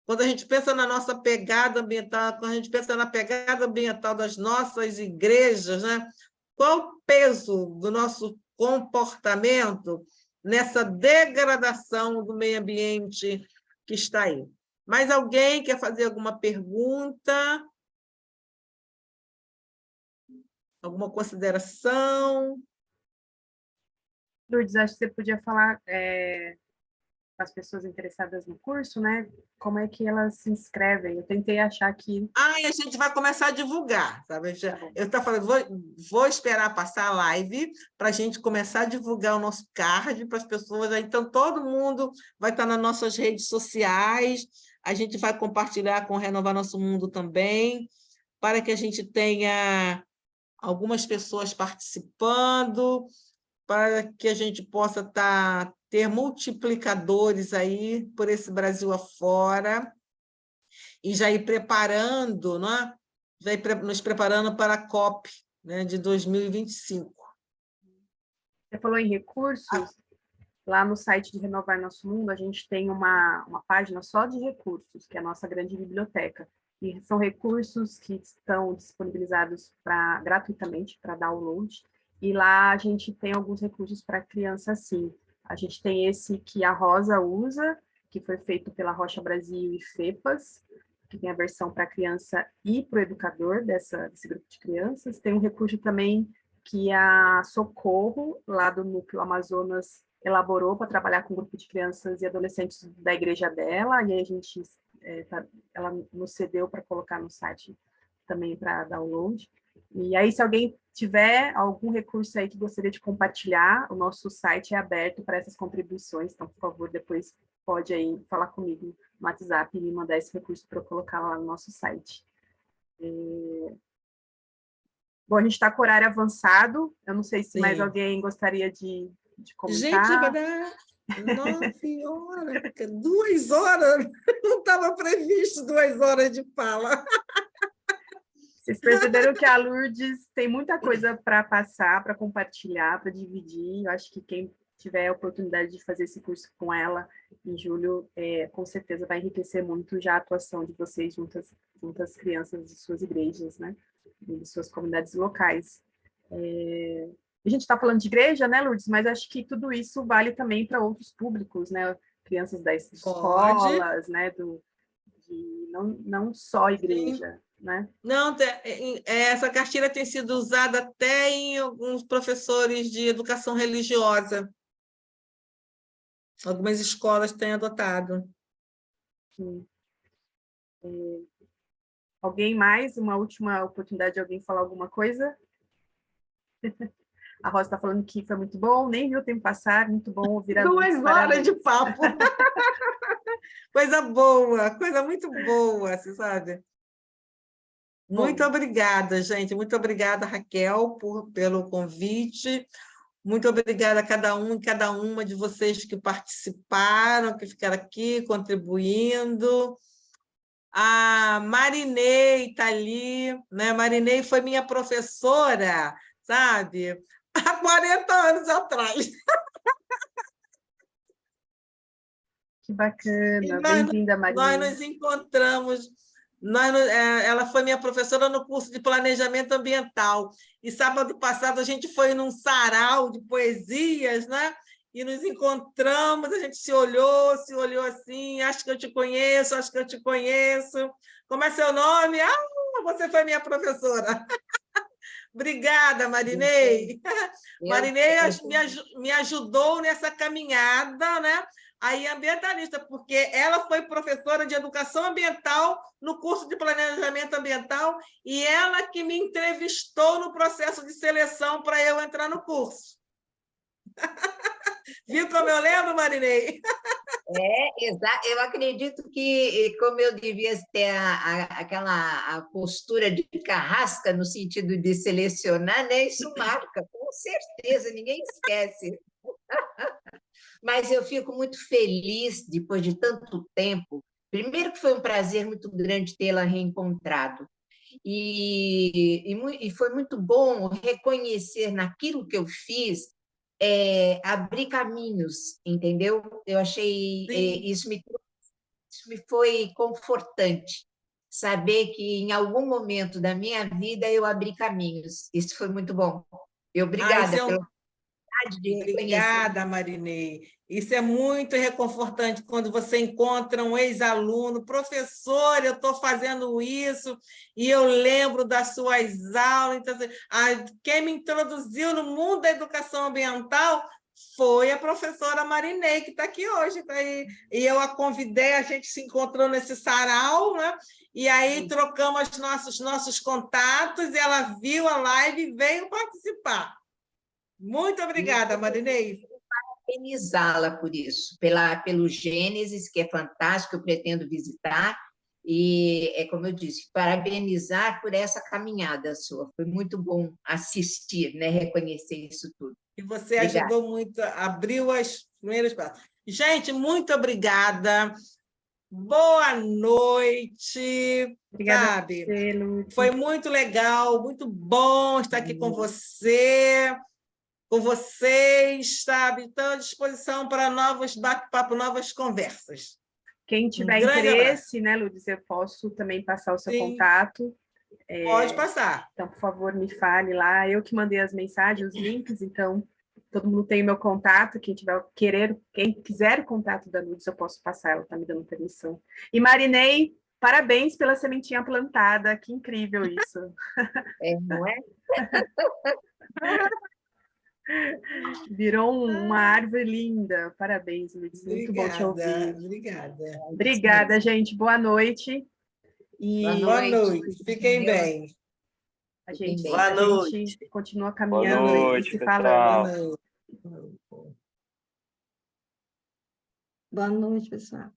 Quando a gente pensa na nossa pegada ambiental, quando a gente pensa na pegada ambiental das nossas igrejas, né? Qual o peso do nosso comportamento nessa degradação do meio ambiente que está aí? Mais alguém quer fazer alguma pergunta? Alguma consideração? Lourdes, acho que você podia falar com as pessoas interessadas no curso, né? Como é que elas se inscrevem? Eu tentei achar aqui. E a gente vai começar a divulgar, sabe? Tá bom. Eu estou falando, vou esperar passar a live para a gente começar a divulgar o nosso card para as pessoas. Então, todo mundo vai estar nas nossas redes sociais, a gente vai compartilhar com o Renovar Nosso Mundo também, para que a gente tenha algumas pessoas participando, para que a gente possa ter multiplicadores aí por esse Brasil afora, e já ir preparando, né? Já ir nos preparando para a COP, né, de 2025. Você falou em recursos. Lá no site de Renovar Nosso Mundo, a gente tem uma página só de recursos, que é a nossa grande biblioteca. E são recursos que estão disponibilizados gratuitamente para download. E lá a gente tem alguns recursos para criança, sim. A gente tem esse que a Rosa usa, que foi feito pela Rocha Brasil e FEPAS, que tem a versão para criança e para o educador desse grupo de crianças. Tem um recurso também que a Socorro, lá do Núcleo Amazonas, elaborou para trabalhar com um grupo de crianças e adolescentes da igreja dela, e aí a gente, ela nos cedeu para colocar no site também para download. E aí, se alguém tiver algum recurso aí que gostaria de compartilhar, o nosso site é aberto para essas contribuições, então, por favor, depois pode aí falar comigo no WhatsApp e me mandar esse recurso para eu colocar lá no nosso site. Bom, a gente está com o horário avançado, eu não sei se mais alguém gostaria de comentar. Gente, vai dar 9 horas, 2 horas, não estava previsto 2 horas de fala. Vocês perceberam que a Lourdes tem muita coisa para passar, para compartilhar, para dividir. Eu acho que quem tiver a oportunidade de fazer esse curso com ela em julho, com certeza vai enriquecer muito já a atuação de vocês junto às crianças de suas igrejas, né? E de suas comunidades locais. A gente está falando de igreja, né, Lourdes? Mas acho que tudo isso vale também para outros públicos, né? Crianças das escolas, né? Não só igreja. Sim. Né? Não, essa cartilha tem sido usada até em alguns professores de educação religiosa. Algumas escolas têm adotado. Sim. Alguém mais? Uma última oportunidade de alguém falar alguma coisa? A Rosa está falando que foi muito bom, nem viu o tempo passar, muito bom ouvir a 2 horas de papo. Coisa boa, coisa muito boa, você sabe? Muito obrigada, gente. Muito obrigada, Raquel, pelo convite. Muito obrigada a cada um e cada uma de vocês que participaram, que ficaram aqui contribuindo. A Marinei está ali, né? Marinei foi minha professora, sabe? Há 40 anos atrás. Que bacana, bem-vinda, Marinei. Nós nos encontramos. Ela foi minha professora no curso de planejamento ambiental. E sábado passado a gente foi num sarau de poesias, né? E nos encontramos, a gente se olhou assim, acho que eu te conheço, acho que eu te conheço. Como é seu nome? Você foi minha professora. Obrigada, Marinei. Marinei me ajudou nessa caminhada, né? Aí, ambientalista, porque ela foi professora de educação ambiental no curso de planejamento ambiental e ela que me entrevistou no processo de seleção para eu entrar no curso. Viu como eu lembro, Marinei? Exato. Eu acredito que, como eu devia ter aquela postura de carrasca no sentido de selecionar, né? Isso marca, com certeza, ninguém esquece. Mas eu fico muito feliz, depois de tanto tempo. Primeiro que foi um prazer muito grande tê-la reencontrado. E foi muito bom reconhecer naquilo que eu fiz, abrir caminhos, entendeu? Eu achei isso me foi confortante, saber que em algum momento da minha vida eu abri caminhos. Isso foi muito bom. E obrigada pela oportunidade oportunidade de reconhecer. Obrigada, Marinei. Isso é muito reconfortante quando você encontra um ex-aluno, professor, eu estou fazendo isso, e eu lembro das suas aulas. Então, quem me introduziu no mundo da educação ambiental foi a professora Marinei, que está aqui hoje. E eu a convidei, a gente se encontrou nesse sarau, né? E aí trocamos nossos contatos, e ela viu a live e veio participar. Muito obrigada, Marinei. Parabenizá-la por isso, pelo Gênesis, que é fantástico, eu pretendo visitar, e é como eu disse, parabenizar por essa caminhada sua. Foi muito bom assistir, né? Reconhecer isso tudo. E você Obrigada. ajudou muito, abriu as primeiras pastas. Gente, muito obrigada. Boa noite. Obrigada, Sabe? Marcelo. Foi muito legal, muito bom estar aqui com você, com vocês, sabe? Estou à disposição para novos bate-papo, novas conversas. Quem tiver grande interesse, né, Lourdes, eu posso também passar o seu Sim. contato. Pode passar. Então, por favor, me fale lá. Eu que mandei as mensagens, os links, então todo mundo tem o meu contato. Quem quiser o contato da Lourdes, eu posso passar, ela está me dando permissão. E Marinei, parabéns pela sementinha plantada, que incrível isso. Não é? Virou uma árvore linda. Parabéns, Lourdes. Muito bom te ouvir. Obrigada. Obrigada, gente. Boa noite. E Boa noite. Fiquem bem. a gente Boa noite. continua Boa caminhando noite, e se pessoal. falando. Boa noite. Boa noite, pessoal.